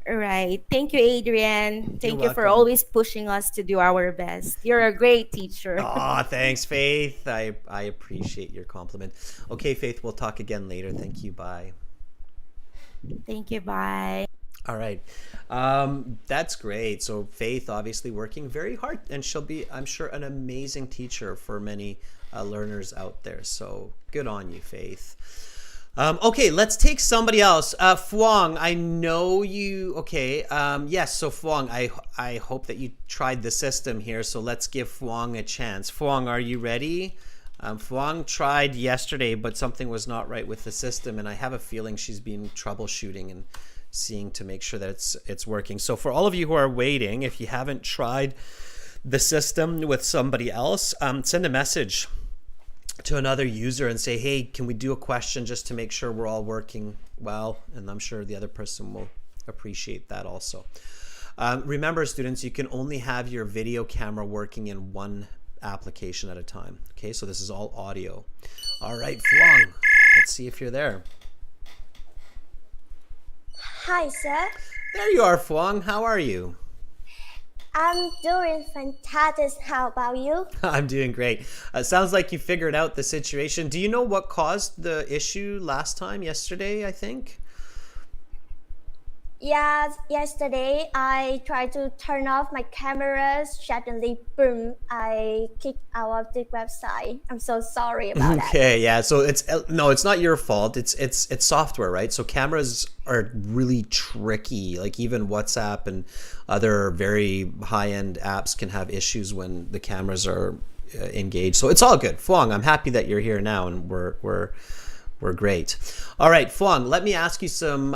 Right. Thank you, Adrian. You're Thank you for welcome. always pushing us to do our best. You're a great teacher. Aw, thanks, Faith. I appreciate your compliment. Okay, Faith, we'll talk again later. Thank you. Bye. Thank you. Bye. All right. That's great. So Faith obviously working very hard, and she'll be, I'm sure, an amazing teacher for many learners out there. So good on you, Faith. Okay, let's take somebody else. Fuang, I know you. Okay. Yes. So Fuang, I hope that you tried the system here. So let's give Fuang a chance. Fuang, are you ready? Fuang tried yesterday, but something was not right with the system, and I have a feeling she's been troubleshooting and seeing to make sure that it's working. So for all of you who are waiting, if you haven't tried the system with somebody else, send a message to another user and say, hey, can we do a question just to make sure we're all working well? And I'm sure the other person will appreciate that also. Remember, students, you can only have your video camera working in one application at a time. Okay, so this is all audio. All right, Fuang, let's see if you're there. Hi, sir. There you are, Fuang. How are you? I'm doing fantastic. How about you? I'm doing great. Sounds like you figured out the situation. Do you know what caused the issue last time, yesterday, I think? Yes, yesterday I tried to turn off my camera. Suddenly, boom, I kicked out of the website. I'm so sorry about that. Okay, yeah. So it's no, it's not your fault. It's software, right? So cameras are really tricky. Like even WhatsApp and other very high-end apps can have issues when the cameras are engaged. So it's all good. Fuang, I'm happy that you're here now, and we're great. All right, Fuang, let me ask you some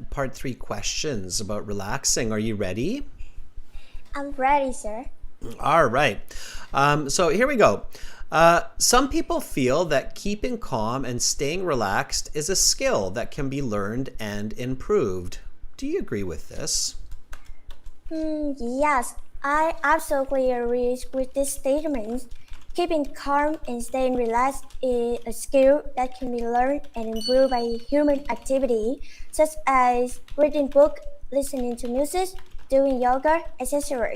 part 3 questions about relaxing. Are you ready? I'm ready, sir. All right. So here we go. Some people feel that keeping calm and staying relaxed is a skill that can be learned and improved. Do you agree with this? Yes, I absolutely agree with this statement. Keeping calm and staying relaxed is a skill that can be learned and improved by human activity, such as reading books, listening to music, doing yoga, etc.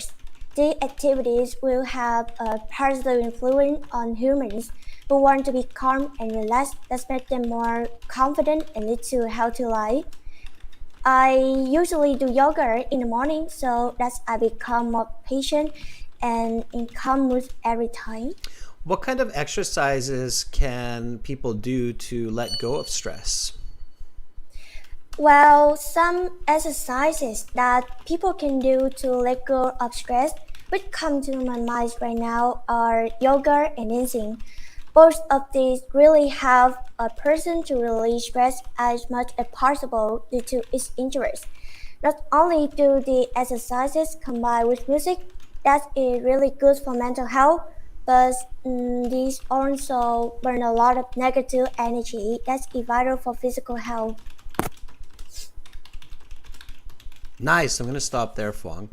These activities will have a positive influence on humans who want to be calm and relaxed that make them more confident and lead to a healthy life. I usually do yoga in the morning so that I become more patient and in calm mood every time. What kind of exercises can people do to let go of stress? Well, some exercises that people can do to let go of stress which come to my mind right now are yoga and dancing. Both of these really help a person to release stress as much as possible due to its interest. Not only do the exercises combine with music, that is really good for mental health, but these also burn a lot of negative energy that's vital for physical health. Nice. I'm going to stop there, Fuang,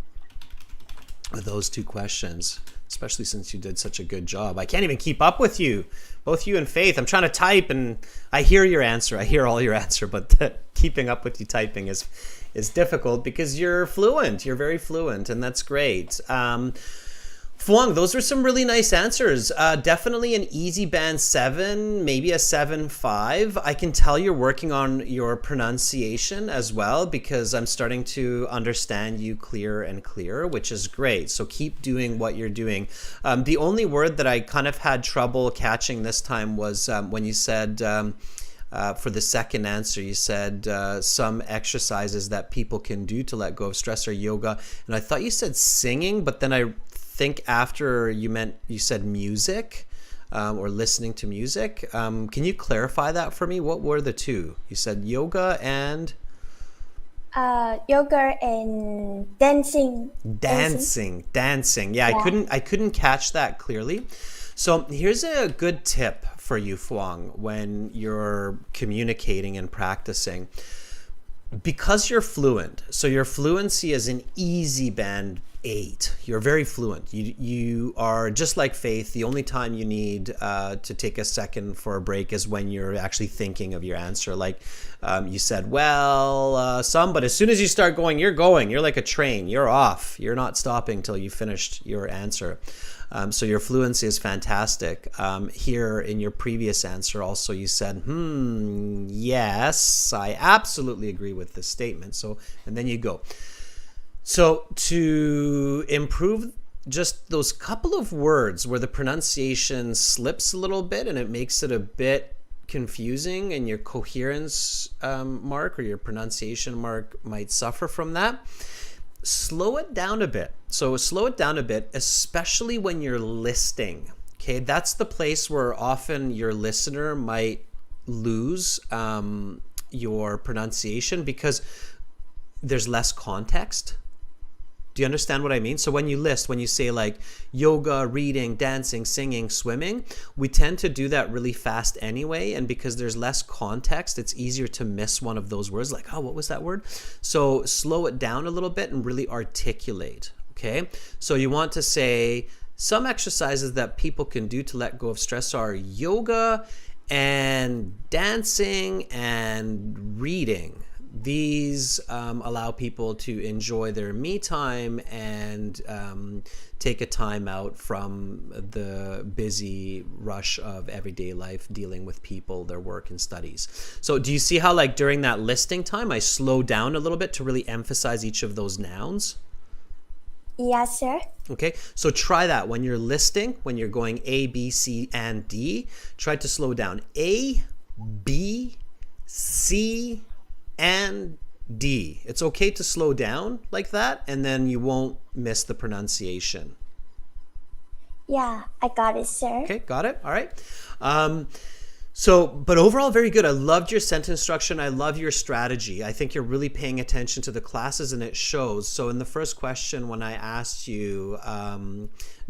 with those 2 questions, especially since you did such a good job. I can't even keep up with you, both you and Faith. I'm trying to type and I hear your answer. I hear all your answer, but keeping up with you typing is difficult because you're fluent. You're very fluent, and that's great. Fuang, those were some really nice answers. Definitely an easy band 7, maybe a 7.5. I can tell you're working on your pronunciation as well because I'm starting to understand you clearer and clearer, which is great. So keep doing what you're doing. The only word that I kind of had trouble catching this time was when you said, for the second answer, you said some exercises that people can do to let go of stress are yoga. And I thought you said singing, but then I think after you said music. or listening to music. Can you clarify that for me? What were the two? You said yoga and yoga and dancing. Dancing. Yeah, I couldn't catch that clearly. So here's a good tip for you, Fuang, when you're communicating and practicing. Because you're fluent, so your fluency is an easy band 8. You're very fluent. You are just like Faith. The only time you need to take a second for a break is when you're actually thinking of your answer. Like you said, but as soon as you start going, you're like a train. You're off. You're not stopping till you finished your answer. So your fluency is fantastic. Here in your previous answer also you said, yes, I absolutely agree with this statement. So, and then you go. So to improve just those couple of words where the pronunciation slips a little bit and it makes it a bit confusing and your coherence mark or your pronunciation mark might suffer from that, slow it down a bit. So slow it down a bit, especially when you're listing. Okay, that's the place where often your listener might lose your pronunciation because there's less context. Do you understand what I mean? So when you list, when you say like yoga, reading, dancing, singing, swimming, we tend to do that really fast anyway. And because there's less context, it's easier to miss one of those words like, oh, what was that word? So slow it down a little bit and really articulate. Okay. So you want to say some exercises that people can do to let go of stress are yoga and dancing and reading. These allow people to enjoy their me time and take a time out from the busy rush of everyday life dealing with people, their work and studies. So do you see how like during that listing time I slow down a little bit to really emphasize each of those nouns? Yes, sir. Okay, so try that when you're listing, when you're going A, B, C, and D, try to slow down. A, B, C, and D. It's okay to slow down like that, and then you won't miss the pronunciation. Yeah, I got it, sir. Okay, got it. All right. But overall, very good. I loved your sentence structure. I love your strategy. I think you're really paying attention to the classes and it shows. So in the first question, when I asked you,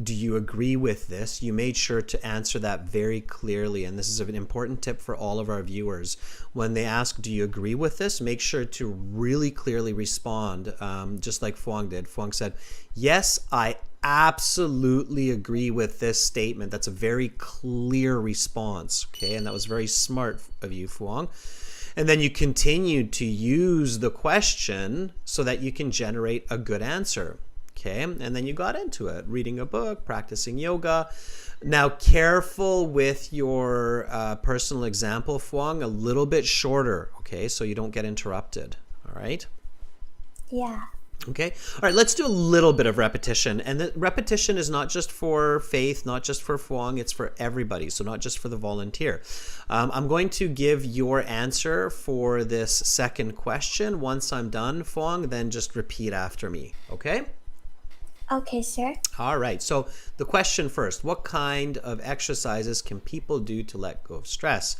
do you agree with this? You made sure to answer that very clearly. And this is an important tip for all of our viewers. When they ask, do you agree with this? Make sure to really clearly respond, just like Fuang did. Fuang said, yes, I absolutely agree with this statement. That's a very clear response. Okay, and that was very smart of you, Fuang. And then you continued to use the question so that you can generate a good answer. Okay, and then you got into it, reading a book, practicing yoga. Now, careful with your personal example, Fuang, a little bit shorter, okay, so you don't get interrupted, all right? Yeah. Okay. All right. Let's do a little bit of repetition. And the repetition is not just for Faith, not just for Fuang. It's for everybody. So not just for the volunteer. I'm going to give your answer for this second question. Once I'm done, Fuang, then just repeat after me. Okay? Okay, sir. All right. So the question first, what kind of exercises can people do to let go of stress?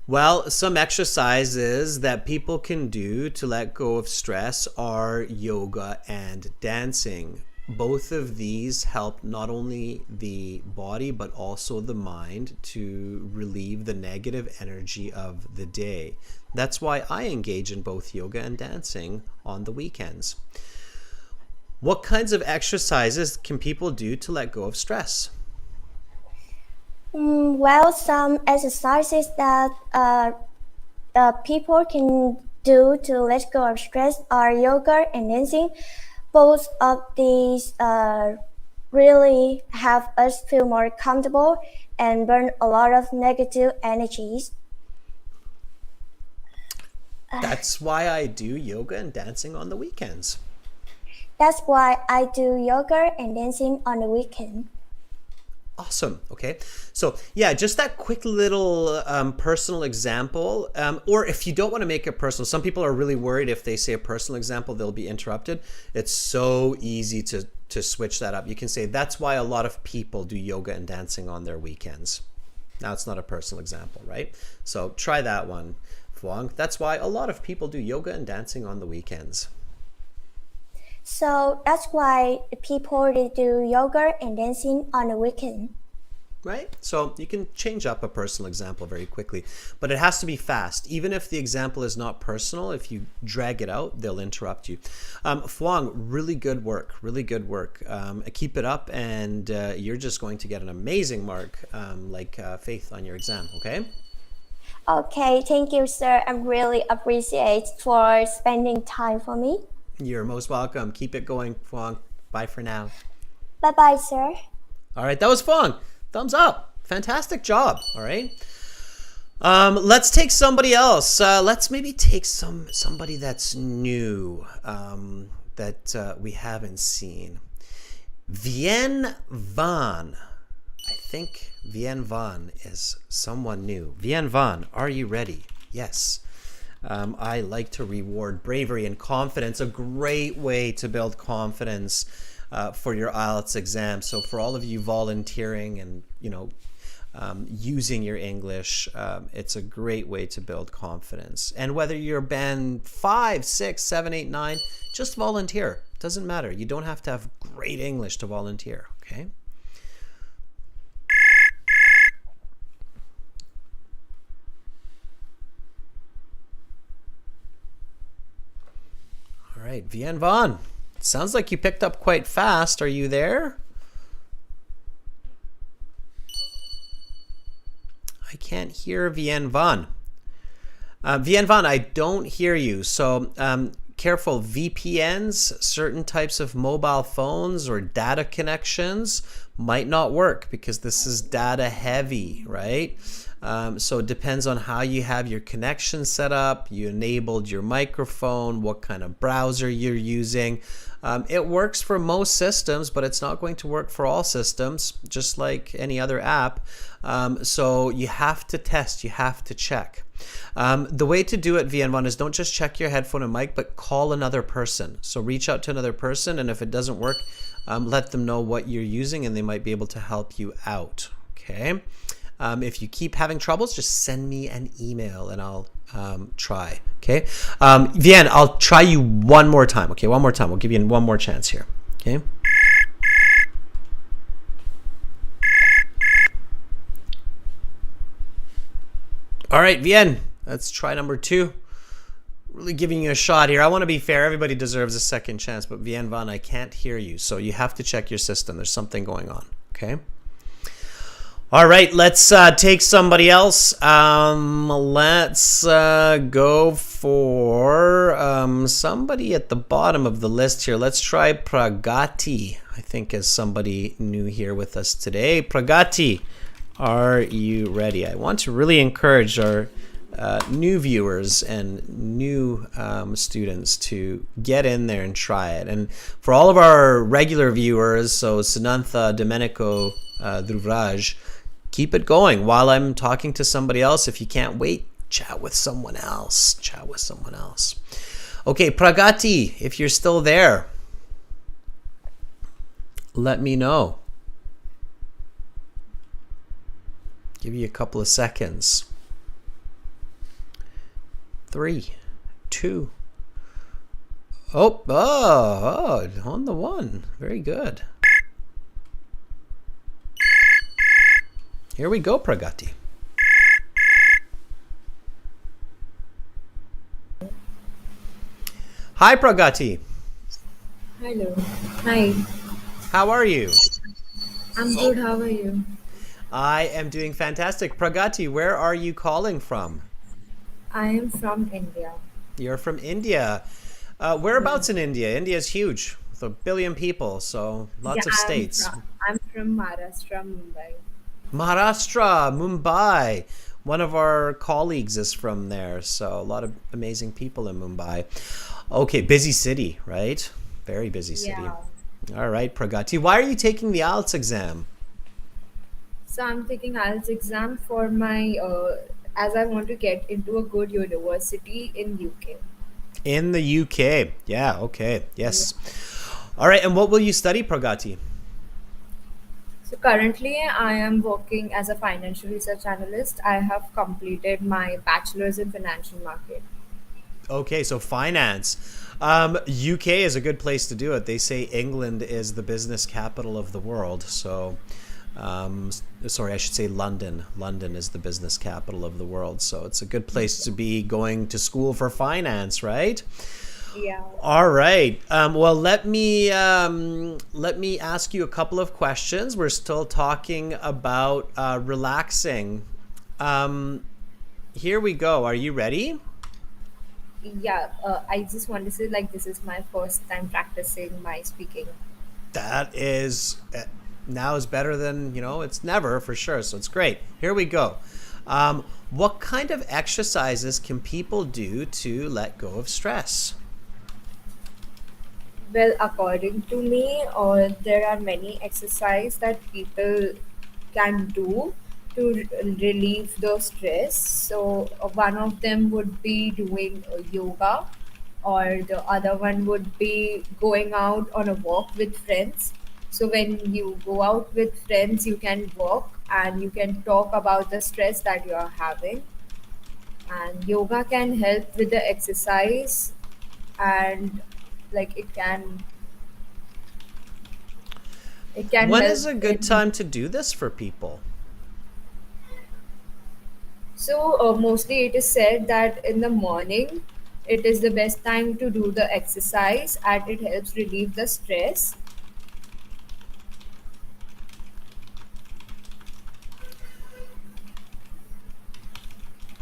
Well, some exercises that people can do to let go of stress are yoga and dancing. Both of these help not only the body, but also the mind to relieve the negative energy of the day. That's why I engage in both yoga and dancing on the weekends. What kinds of exercises can people do to let go of stress? Well, some exercises that people can do to let go of stress are yoga and dancing. Both of these really have us feel more comfortable and burn a lot of negative energies. That's why I do yoga and dancing on the weekends. That's why I do yoga and dancing on the weekend. Awesome. Okay. So yeah, just that quick little personal example, or if you don't want to make it personal, some people are really worried if they say a personal example, they'll be interrupted. It's so easy to to switch that up. You can say, that's why a lot of people do yoga and dancing on their weekends. Now, it's not a personal example, right? So try that one, Fuang. That's why a lot of people do yoga and dancing on the weekends. So that's why people they do yoga and dancing on the weekend. Right? So you can change up a personal example very quickly, but it has to be fast. Even if the example is not personal, if you drag it out, they'll interrupt you. Fuang, really good work. Really good work. Keep it up, and you're just going to get an amazing mark, like Faith, on your exam, okay? Okay, thank you, sir. I really appreciate for spending time for me. You're most welcome. Keep it going, Fuang. Bye for now. Bye-bye, sir. All right, that was Fuang. Thumbs up. Fantastic job. All right. Let's take somebody else. Let's maybe take somebody that's new, that we haven't seen. Vien Van. I think Vien Van is someone new. Vien Van, are you ready? Yes. I like to reward bravery and confidence. A great way to build confidence for your IELTS exam. So for all of you volunteering and, using your English, it's a great way to build confidence. And whether you're band 5, 6, 7, 8, 9, just volunteer. Doesn't matter. You don't have to have great English to volunteer, okay? All right, Vien Van. Sounds like you picked up quite fast. Are you there? I can't hear Vien Van. Vien Van, I don't hear you. So careful, VPNs, certain types of mobile phones or data connections might not work because this is data heavy, right? So it depends on how you have your connection set up, you enabled your microphone, what kind of browser you're using. It works for most systems, but it's not going to work for all systems, just like any other app. So you have to test, you have to check. The way to do it, VN1, is don't just check your headphone and mic, but call another person. So reach out to another person, and if it doesn't work, let them know what you're using, and they might be able to help you out. Okay. If you keep having troubles, just send me an email and I'll try. Okay. Vian, I'll try you one more time. Okay, one more time. We'll give you one more chance here. Okay. All right, Vian, let's try number 2. Really giving you a shot here. I want to be fair. Everybody deserves a second chance, but Vian Van, I can't hear you. So you have to check your system. There's something going on. Okay. All right, let's take somebody else. Let's go for somebody at the bottom of the list here. Let's try Pragati, I think, is somebody new here with us today. Pragati, are you ready? I want to really encourage our new viewers and new students to get in there and try it. And for all of our regular viewers, so Sunantha, Domenico, Dhruvraj, keep it going while I'm talking to somebody else. If you can't wait, chat with someone else. Chat with someone else. Okay, Pragati, if you're still there, let me know. Give you a couple of seconds. 3, 2. Oh, on the 1. Very good. Here we go, Pragati. Hi, Pragati. Hello. Hi. How are you? I'm good. How are you? I am doing fantastic. Pragati, where are you calling from? I am from India. You're from India. Whereabouts in India? India is huge, with 1 billion people, so lots of states. I'm from Maharashtra, Mumbai. Maharashtra, Mumbai. One of our colleagues is from there, so a lot of amazing people in Mumbai. Okay, busy city, right? Very busy city. Yeah. All right, Pragati. Why are you taking the IELTS exam? So I'm taking IELTS exam for my, as I want to get into a good university in UK. In the UK. Yeah, okay. Yes. All right, and what will you study, Pragati? So currently, I am working as a financial research analyst. I have completed my bachelor's in financial market. Okay, so finance. UK is a good place to do it. They say England is the business capital of the world. So, sorry, I should say London. London is the business capital of the world. So it's a good place to be going to school for finance, right? Yeah. All right. Well, let me ask you a couple of questions. We're still talking about relaxing. Here we go. Are you ready? Yeah, I just want to say, like, this is my first time practicing my speaking. That is now is better than it's never for sure. So it's great. Here we go. What kind of exercises can people do to let go of stress? Well, according to me, there are many exercises that people can do to relieve the stress. So, one of them would be doing yoga, or the other one would be going out on a walk with friends. So, when you go out with friends, you can walk and you can talk about the stress that you are having. And yoga can help with the exercise, and like it can When help is a good in. time to do this for people? So mostly it is said that in the morning it is the best time to do the exercise, and it helps relieve the stress.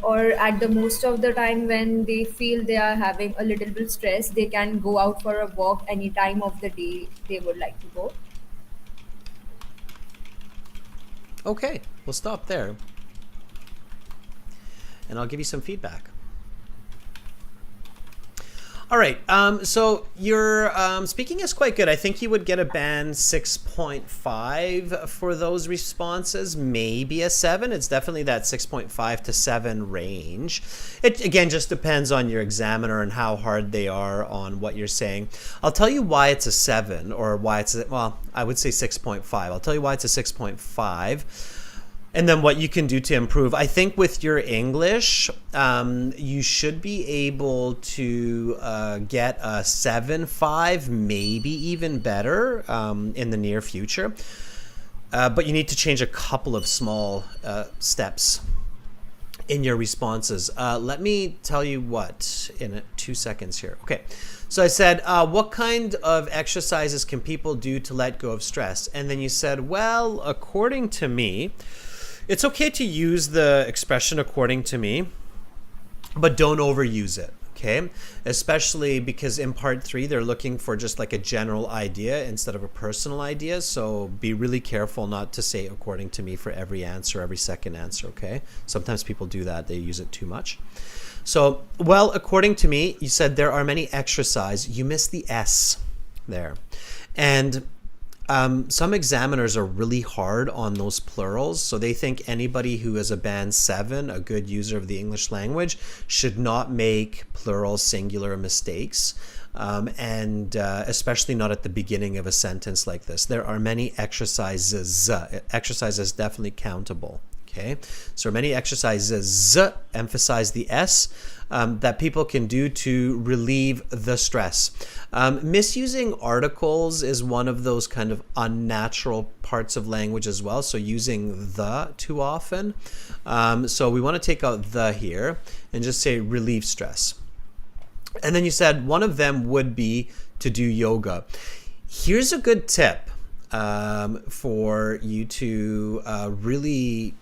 Or at the most of the time when they feel they are having a little bit stress, they can go out for a walk any time of the day they would like to go. Okay, we'll stop there, and I'll give you some feedback. All right. So your speaking is quite good. I think you would get a band 6.5 for those responses, maybe a 7. It's definitely that 6.5 to 7 range. It again just depends on your examiner and how hard they are on what you're saying. I'll tell you why it's a 7, or why it's I would say 6.5. I'll tell you why it's a 6.5. And then what you can do to improve. I think with your English, you should be able to get a 7.5, maybe even better in the near future. But you need to change a couple of small steps in your responses. Let me tell you what in 2 seconds here. Okay. So I said, what kind of exercises can people do to let go of stress? And then you said, well, according to me, it's okay to use the expression according to me, but don't overuse it, okay? Especially because in part 3, they're looking for just like a general idea instead of a personal idea. So be really careful not to say according to me for every answer, every second answer, okay? Sometimes people do that. They use it too much. So, well, according to me, you said there are many exercises. You missed the S there. And some examiners are really hard on those plurals, so they think anybody who is a band 7, a good user of the English language, should not make plural singular mistakes, and especially not at the beginning of a sentence like this. There are many exercises. Exercise is definitely countable. Okay, so many exercises, emphasize the S, that people can do to relieve the stress. Misusing articles is one of those kind of unnatural parts of language as well. So using the too often. So we want to take out the here and just say relieve stress. And then you said one of them would be to do yoga. Here's a good tip for you to really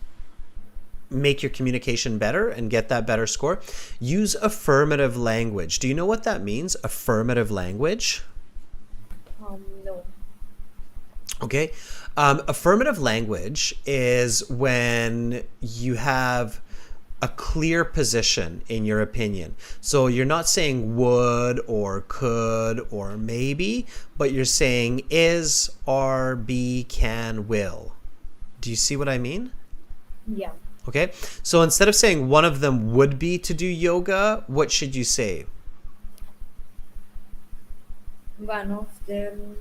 make your communication better and get that better score. Use affirmative language. Do you know what that means? Affirmative language? No. Okay. Affirmative language is when you have a clear position in your opinion. So you're not saying would or could or maybe, but you're saying is, are, be, can, will. Do you see what I mean? Yeah. Okay, so instead of saying one of them would be to do yoga, what should you say? One of them,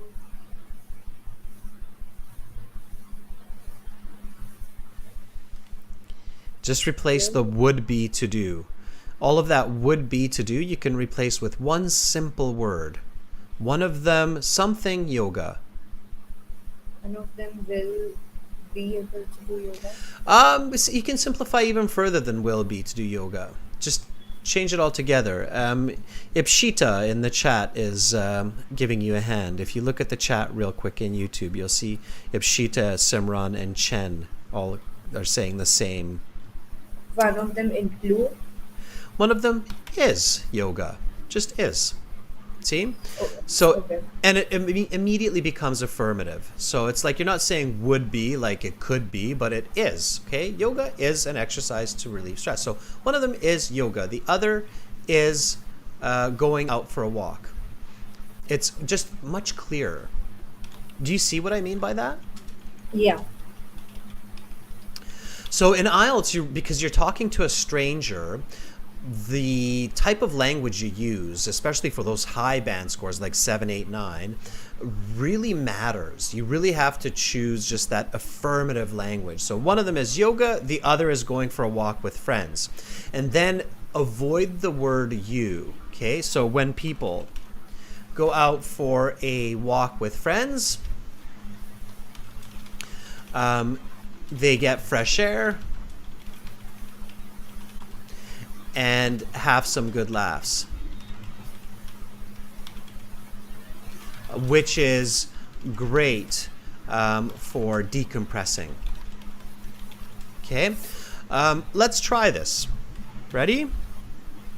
Just replace the will. would be to do. All of that would be to do you can replace with one simple word. One of them, something yoga. One of them will be able to do yoga. So you can simplify even further than will be to do yoga. Just change it all together. Ipshita in the chat is giving you a hand. If you look at the chat real quick in YouTube, you'll see Ipshita, Simran, and Chen all are saying the same. One of them include. One of them is yoga. Just is. See? Oh, So, okay. and it immediately becomes affirmative. So it's like you're not saying would be like it could be, but it is. Okay? Yoga is an exercise to relieve stress. So one of them is yoga. The other is going out for a walk. It's just much clearer. Do you see what I mean by that? Yeah. So in IELTS, because you're talking to a stranger, the type of language you use, especially for those high band scores like 7, 8, 9, really matters. You really have to choose just that affirmative language. So one of them is yoga, the other is going for a walk with friends. And then avoid the word you. Okay, so when people go out for a walk with friends, they get fresh air and have some good laughs, which is great for decompressing. Okay, let's try this. Ready?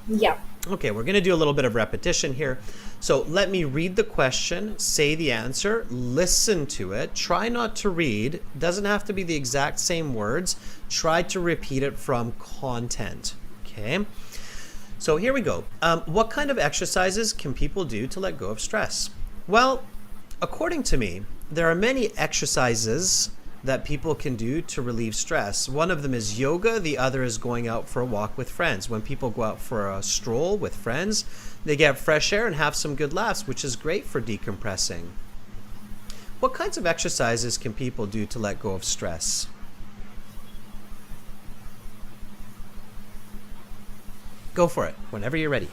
Yeah. Okay, we're going to do a little bit of repetition here. So let me read the question, say the answer, listen to it, try not to read. Doesn't have to be the exact same words. Try to repeat it from content. Okay, so here we go. What kind of exercises can people do to let go of stress? Well, according to me, there are many exercises that people can do to relieve stress. One of them is yoga, the other is going out for a walk with friends. When people go out for a stroll with friends, they get fresh air and have some good laughs, which is great for decompressing. What kinds of exercises can people do to let go of stress? Go for it, whenever you're ready.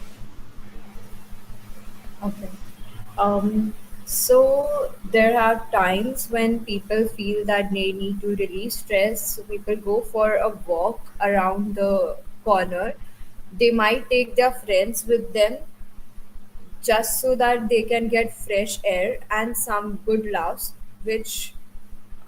Okay. So there are times when people feel that they need to release stress. So people go for a walk around the corner. They might take their friends with them just so that they can get fresh air and some good laughs, which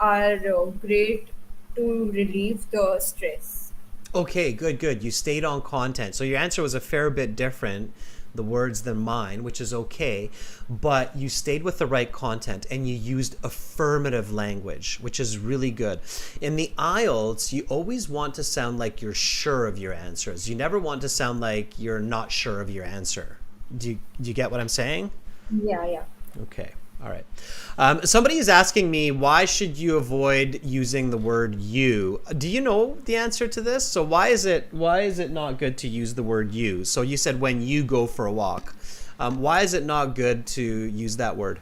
are great to relieve the stress. Okay, good. You stayed on content. So your answer was a fair bit different, the words, than mine, which is okay. But you stayed with the right content and you used affirmative language, which is really good. In the IELTS, you always want to sound like you're sure of your answers. You never want to sound like you're not sure of your answer. Do you get what I'm saying? Yeah, yeah. Okay. All right. Somebody is asking me, why should you avoid using the word you? Do you know the answer to this? So why is it not good to use the word you? So you said when you go for a walk. Why is it not good to use that word?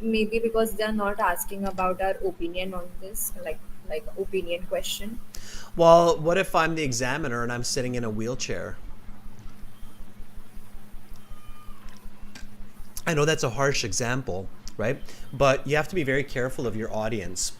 Maybe because they're not asking about our opinion on this, like opinion question. Well, what if I'm the examiner and I'm sitting in a wheelchair? I know that's a harsh example, right? But you have to be very careful of your audience.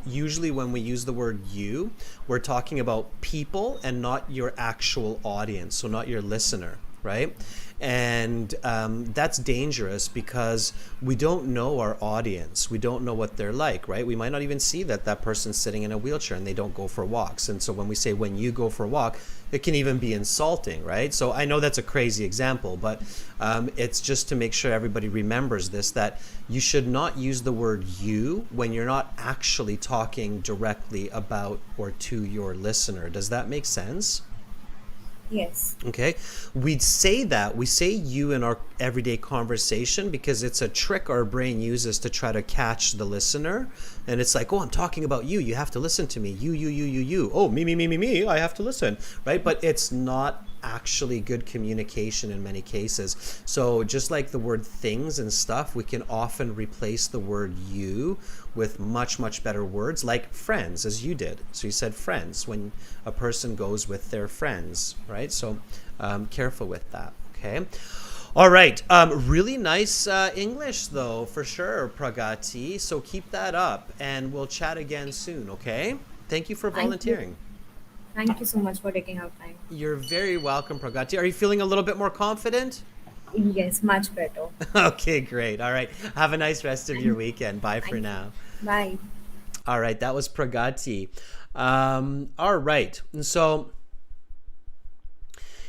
Usually when we use the word you, we're talking about people and not your actual audience, so not your listener, right? And that's dangerous because we don't know our audience. We don't know what they're like, right? We might not even see that person's sitting in a wheelchair and they don't go for walks. And so when we say when you go for a walk, it can even be insulting, right? So I know that's a crazy example, but it's just to make sure everybody remembers this, that you should not use the word you when you're not actually talking directly about or to your listener. Does that make sense? Yes. Okay, we say you in our everyday conversation because it's a trick our brain uses to try to catch the listener. And it's like, oh, I'm talking about you have to listen to me. You. Oh, me, I have to listen, right? But it's not actually good communication in many cases. So just like the word things and stuff, we can often replace the word you with much, much better words like friends, as you did. So you said friends when a person goes with their friends, right? So careful with that, okay? All right. Really nice English, though, for sure, Pragati. So keep that up, and we'll chat again soon, okay? Thank you for Thank you. volunteering. Thank you so much for taking out time. You're very welcome, Pragati. Are you feeling a little bit more confident? Yes, much better. Okay, great. All right. Have a nice rest of your weekend. Bye for Thank you. now. Bye. All right. That was Pragati. All right. And so,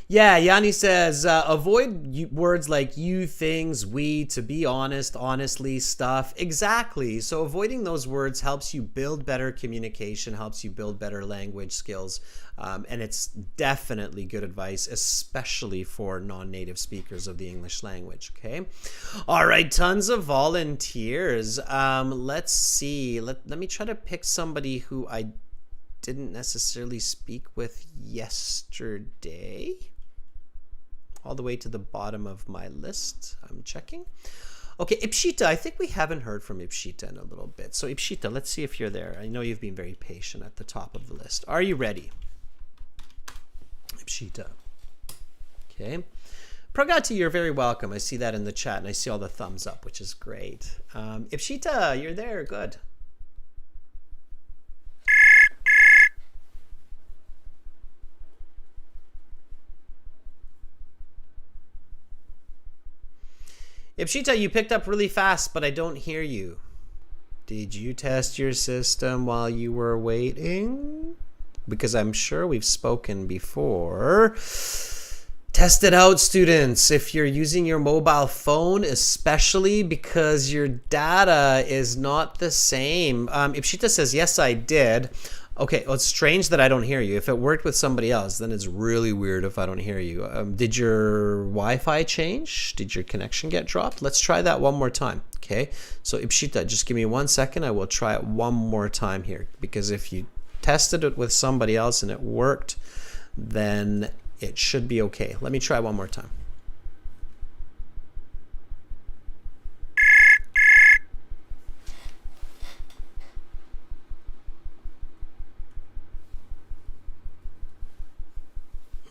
yeah, Yanni says, avoid words like you, things, we, to be honest, honestly, stuff. Exactly. So avoiding those words helps you build better communication, helps you build better language skills. And it's definitely good advice, especially for non-native speakers of the English language, okay? All right, tons of volunteers. Let's see. Let me try to pick somebody who I didn't necessarily speak with yesterday. All the way to the bottom of my list. I'm checking. Okay, Ipshita. I think we haven't heard from Ipshita in a little bit. So Ipshita, let's see if you're there. I know you've been very patient at the top of the list. Are you ready? Ipshita. Okay. Pragati, you're very welcome. I see that in the chat and I see all the thumbs up, which is great. Ipshita, you're there. Good. Ipshita, you picked up really fast, but I don't hear you. Did you test your system while you were waiting? Because I'm sure we've spoken before. Test it out, students. If you're using your mobile phone, especially because your data is not the same. Ipshita says, yes, I did. Okay, well, it's strange that I don't hear you. If it worked with somebody else, then it's really weird if I don't hear you. Did your Wi-Fi change? Did your connection get dropped? Let's try that one more time, okay? So Ipshita, just give me 1 second. I will try it one more time here, because if you tested it with somebody else and it worked, then it should be okay. Let me try one more time.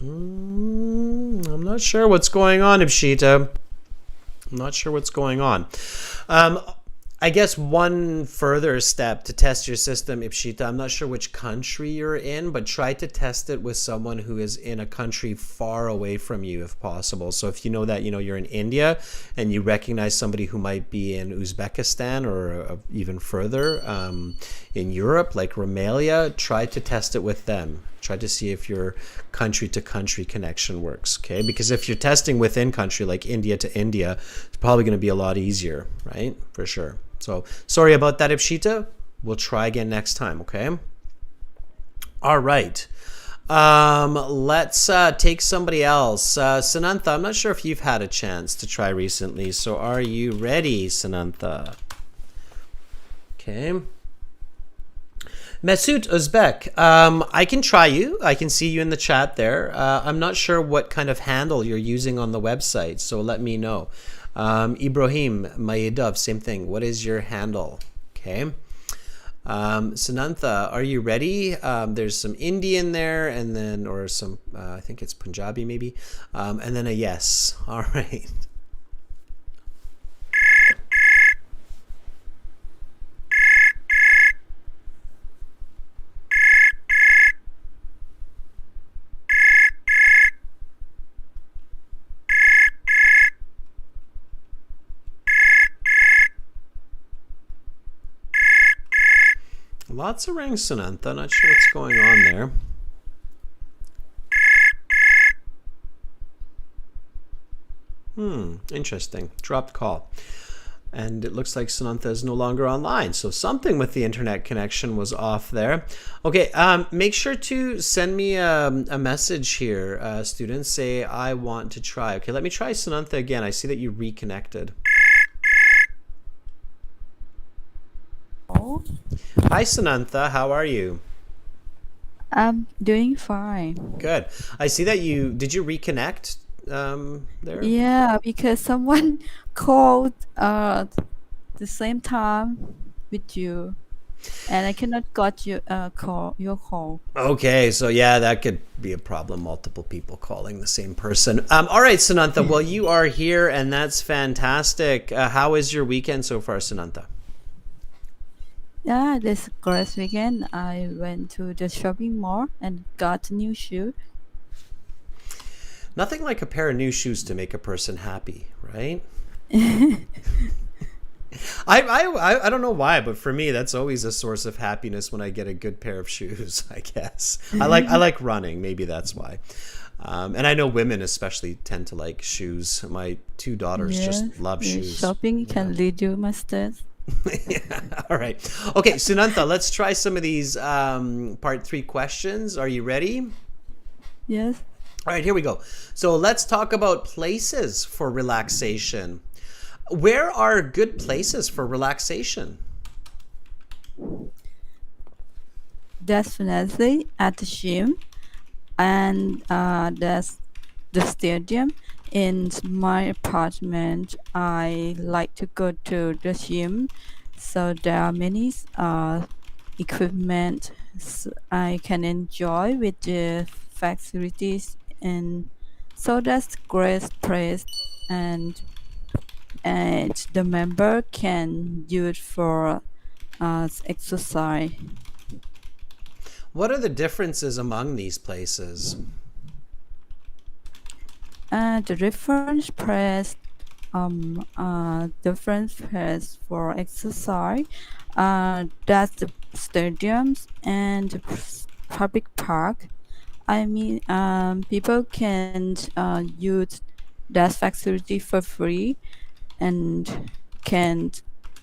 I'm not sure what's going on, Ipshita. I'm not sure what's going on. I guess one further step to test your system, Ipshita, I'm not sure which country you're in, but try to test it with someone who is in a country far away from you if possible. So if you know that, you're in India and you recognize somebody who might be in Uzbekistan or even further in Europe, like Romania, try to test it with them. Try to see if your country-to-country connection works, okay? Because if you're testing within country, like India to India, it's probably going to be a lot easier, right? For sure. So sorry about that, Ipshita. We'll try again next time, okay? All right. Let's take somebody else. Sanantha, I'm not sure if you've had a chance to try recently, so are you ready, Sanantha? Okay. Mesut Uzbek, I can try you. I can see you in the chat there. I'm not sure what kind of handle you're using on the website, so let me know. Ibrahim Mayedov, same thing. What is your handle? Okay. Sanantha, are you ready? There's some Indian there, and then, or some, I think it's Punjabi maybe, and then a yes. All right. Lots of rings, Sanantha. Not sure what's going on there. Interesting. Dropped call. And it looks like Sanantha is no longer online. So something with the internet connection was off there. Okay, make sure to send me a message here, students. Say, I want to try. Okay, let me try Sanantha again. I see that you reconnected. Hi, Sanantha. How are you? I'm doing fine. Good. I see that did you reconnect there? Yeah, because someone called the same time with you, and I cannot got your call. Okay, so yeah, that could be a problem. Multiple people calling the same person. All right, Sanantha. Well, you are here, and that's fantastic. How is your weekend so far, Sanantha? Yeah, this last weekend I went to the shopping mall and got a new shoe. Nothing like a pair of new shoes to make a person happy, right? I don't know why, but for me, that's always a source of happiness when I get a good pair of shoes. I guess I like running. Maybe that's why. And I know women especially tend to like shoes. My two daughters Yes, just love shoes. shopping can lead you mustard. Yeah. All right. Okay, Sunantha, let's try some of these part 3 questions. Are you ready? Yes. All right, here we go. So let's talk about places for relaxation. Where are good places for relaxation? Definitely at the gym and there's the stadium. In my apartment, I like to go to the gym, so there are many equipment I can enjoy with the facilities, and so that's great place, and the member can use for exercise. What are the differences among these places? The different place for exercise. That's the stadiums and the public park. I mean, people can use that facility for free and can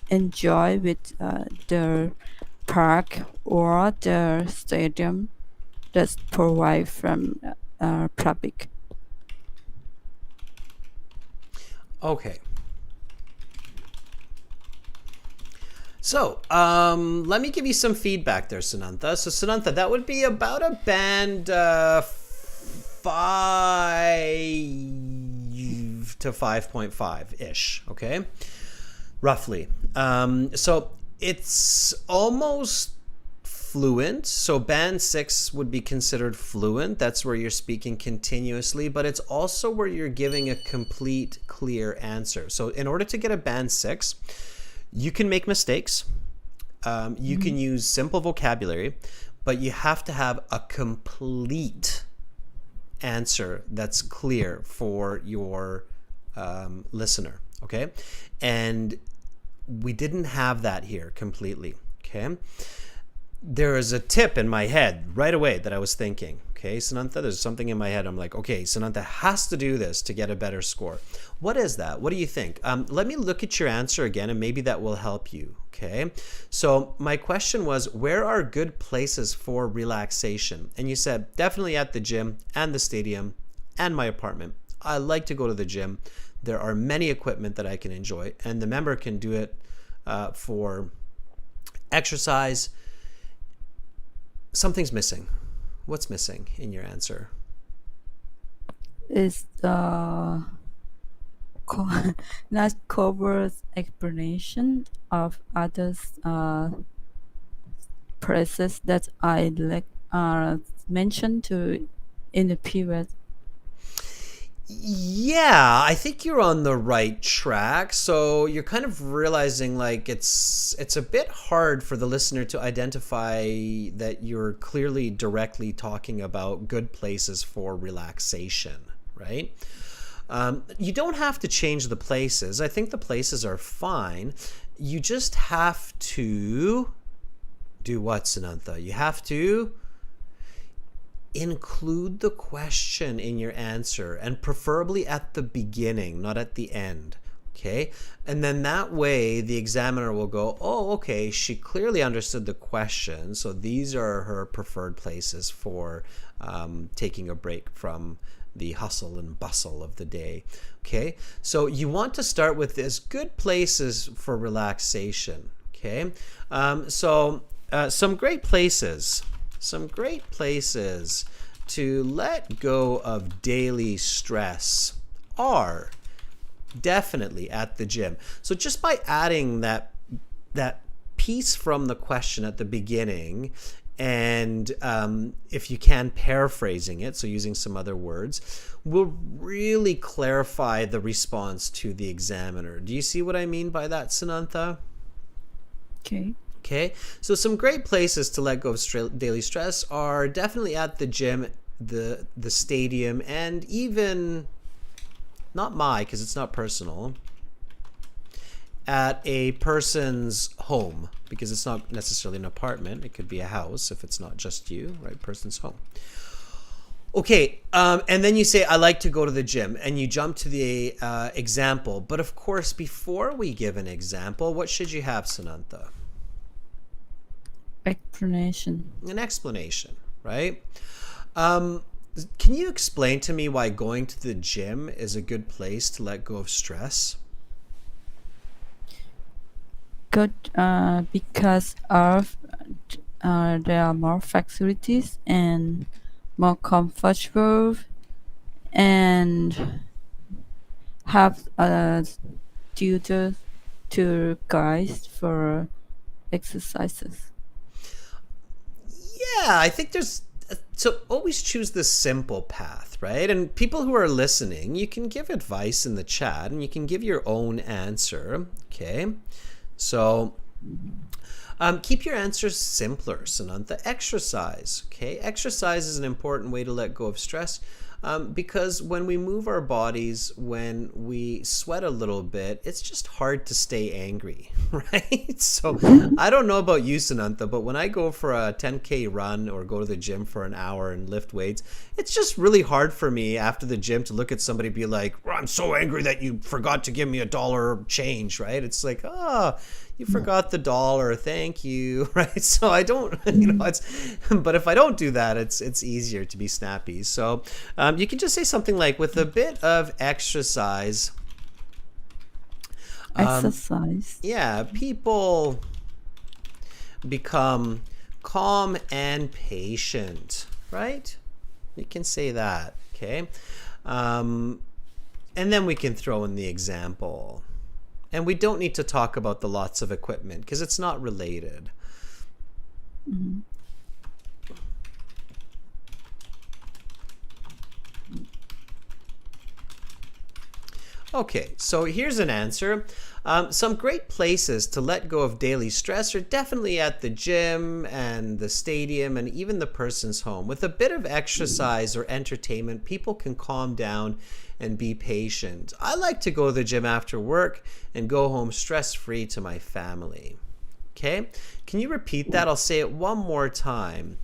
enjoy with the park or the stadium that's provide from public. Okay. So, let me give you some feedback there, Sanantha. So, Sanantha, that would be about a band 5 to 5.5-ish, okay? Roughly. So, it's almost fluent. So band 6 would be considered fluent. That's where you're speaking continuously, but it's also where you're giving a complete, clear answer. So in order to get a band 6, you can make mistakes. You can use simple vocabulary, but you have to have a complete answer that's clear for your listener, okay? And we didn't have that here completely, okay? There is a tip in my head right away that I was thinking, okay, Sanantha, there's something in my head. I'm like, okay, Sanantha has to do this to get a better score. What is that? What do you think? Let me look at your answer again, and maybe that will help you, okay? So my question was, where are good places for relaxation? And you said, definitely at the gym and the stadium and my apartment. I like to go to the gym. There are many equipment that I can enjoy, and the member can do it for exercise. Something's missing. What's missing in your answer? Is not covered explanation of others places that I like mentioned to in the previous. Yeah, I think you're on the right track. So you're kind of realizing like it's a bit hard for the listener to identify that you're clearly directly talking about good places for relaxation, right? You don't have to change the places. I think the places are fine. You just have to do what, Sanantha? You have to include the question in your answer, and preferably at the beginning, not at the end. Okay? And then that way the examiner will go, oh, okay, she clearly understood the question. So these are her preferred places for taking a break from the hustle and bustle of the day. Okay? So you want to start with this good places for relaxation. Okay? So some great places some great places to let go of daily stress are definitely at the gym. So just by adding that piece from the question at the beginning, and if you can, paraphrasing it, so using some other words, will really clarify the response to the examiner. Do you see what I mean by that, Sanantha? Okay. Okay, so some great places to let go of daily stress are definitely at the gym, the stadium, and even, not because it's not personal, at a person's home, because it's not necessarily an apartment. It could be a house if it's not just you, right? Person's home. Okay, and then you say, I like to go to the gym, and you jump to the example. But of course, before we give an example, what should you have, Sanantha? Explanation. An explanation, right? Can you explain to me why going to the gym is a good place to let go of stress? Good, because there are more facilities and more comfortable, and have tutors to guide for exercises. Yeah, I think there's, so always choose the simple path, right? And people who are listening, you can give advice in the chat and you can give your own answer. Okay, so keep your answers simpler, Sanantha. Exercise. Okay, exercise is an important way to let go of stress. Because when we move our bodies, when we sweat a little bit, it's just hard to stay angry, right? So I don't know about you, Sanantha, but when I go for a 10K run or go to the gym for an hour and lift weights, it's just really hard for me after the gym to look at somebody and be like, well, I'm so angry that you forgot to give me $1 change, right? It's like, you forgot the dollar, thank you, right? So I don't, but if I don't do that, it's easier to be snappy. So you can just say something like, with a bit of exercise. Exercise. Yeah, people become calm and patient, right? We can say that, okay? And then we can throw in the example. And we don't need to talk about the lots of equipment because it's not related. Mm-hmm. Okay, so here's an answer. Some great places to let go of daily stress are definitely at the gym and the stadium and even the person's home. With a bit of exercise or entertainment, people can calm down and be patient. I like to go to the gym after work and go home stress-free to my family. Okay, can you repeat that? I'll say it one more time.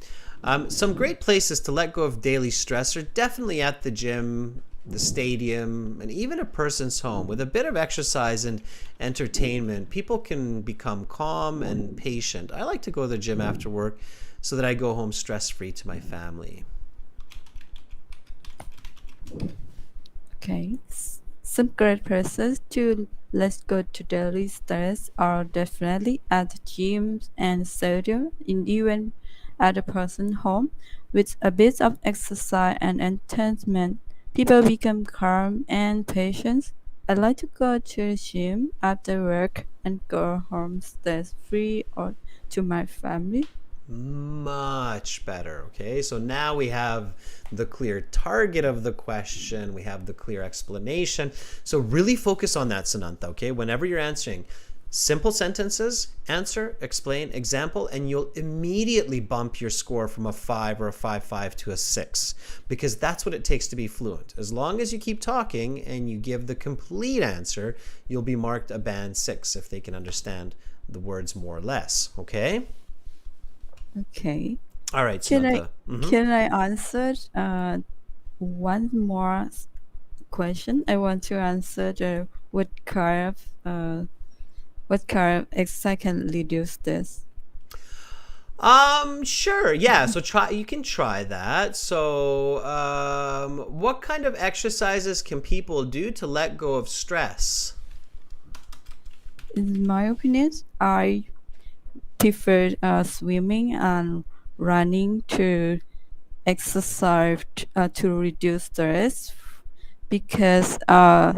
Some great places to let go of daily stress are definitely at the gym, the stadium, and even a person's home. With a bit of exercise and entertainment, people can become calm and patient. I like to go to the gym after work so that I go home stress-free to my family. Okay. Some great places to let go to daily stress are definitely at the gym and stadium, and even at a person's home. With a bit of exercise and entertainment, people become calm and patient. I like to go to the gym after work and go home stress-free or to my family. Much better. Okay, so now we have the clear target of the question, we have the clear explanation. So really focus on that, Sanantha. Okay, whenever you're answering, simple sentences, answer, explain, example, and you'll immediately bump your score from a 5 or a 5.5 to a 6, because that's what it takes to be fluent. As long as you keep talking and you give the complete answer, you'll be marked a band 6 if they can understand the words more or less. Okay. Okay. All right, Can Samantha. can I answer one more question? I want to answer the what kind of exercise can reduce this? Sure. Yeah. So you can try that. So, what kind of exercises can people do to let go of stress? In my opinion, I prefer swimming and running to exercise to reduce stress because I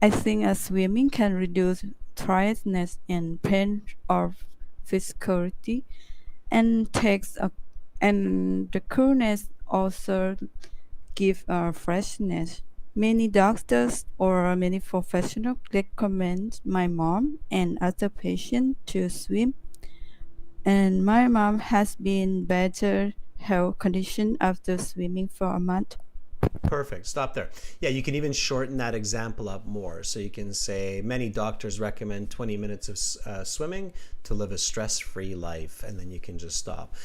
think swimming can reduce tiredness and pain of physicality and and the coolness also give freshness. Many doctors or many professionals recommend my mom and other patients to swim, and my mom has been better health condition after swimming for a month. Perfect. Stop there. Yeah, you can even shorten that example up more. So you can say many doctors recommend 20 minutes of swimming to live a stress-free life, and then you can just stop.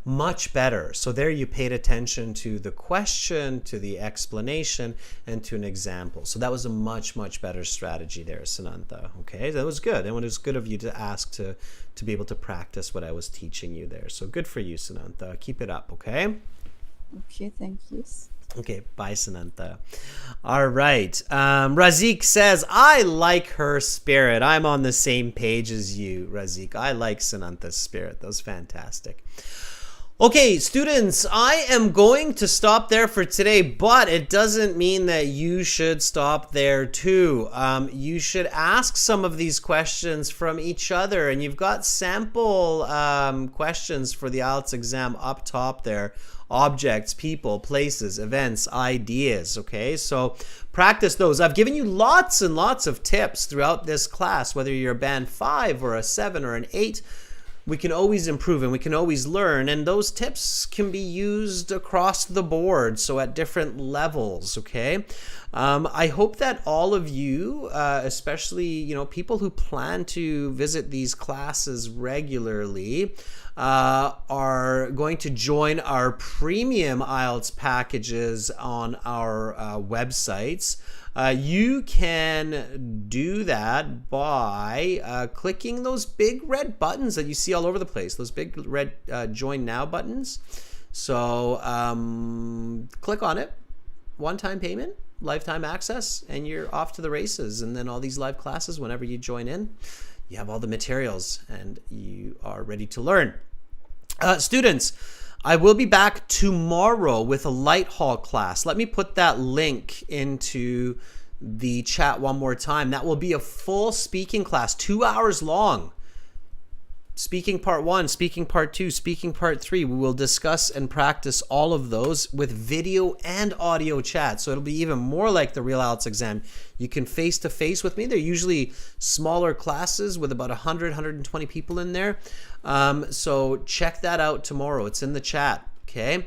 Much better. So there you paid attention to the question, to the explanation, and to an example. So that was a much, much better strategy there, Sanantha. Okay, that was good. And it was good of you to ask to be able to practice what I was teaching you there. So good for you, Sanantha. Keep it up, okay? Okay, thank you. Okay, bye, Sanantha. All right. Razik says, I like her spirit. I'm on the same page as you, Razik. I like Sanantha's spirit. That was fantastic. Okay, students, I am going to stop there for today, but it doesn't mean that you should stop there too. You should ask some of these questions from each other, and you've got sample questions for the IELTS exam up top there. Objects, people, places, events, ideas, okay? So practice those. I've given you lots and lots of tips throughout this class, whether you're a band 5 or a 7 or an 8. We can always improve and we can always learn, and those tips can be used across the board, so at different levels, okay? I hope that all of you, especially people who plan to visit these classes regularly, are going to join our premium IELTS packages on our websites. You can do that by clicking those big red buttons that you see all over the place, those big red Join Now buttons. So click on it, one-time payment, lifetime access, and you're off to the races. And then all these live classes, whenever you join in, you have all the materials and you are ready to learn. Students, I will be back tomorrow with a light hall class. Let me put that link into the chat one more time. That will be a full speaking class, 2 hours long. Speaking part 1, speaking part 2, speaking part 3. We will discuss and practice all of those with video and audio chat. So it'll be even more like the real IELTS exam. You can face-to-face with me. They're usually smaller classes with about 100, 120 people in there. So check that out tomorrow. It's in the chat, okay?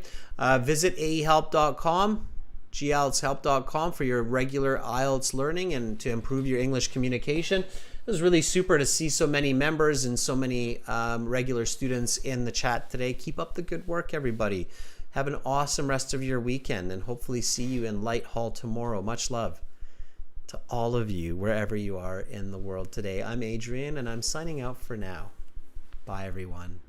Visit aehelp.com, gieltshelp.com for your regular IELTS learning and to improve your English communication. It was really super to see so many members and so many regular students in the chat today. Keep up the good work, everybody. Have an awesome rest of your weekend and hopefully see you in Light Hall tomorrow. Much love to all of you, wherever you are in the world today. I'm Adrian, and I'm signing out for now. Bye, everyone.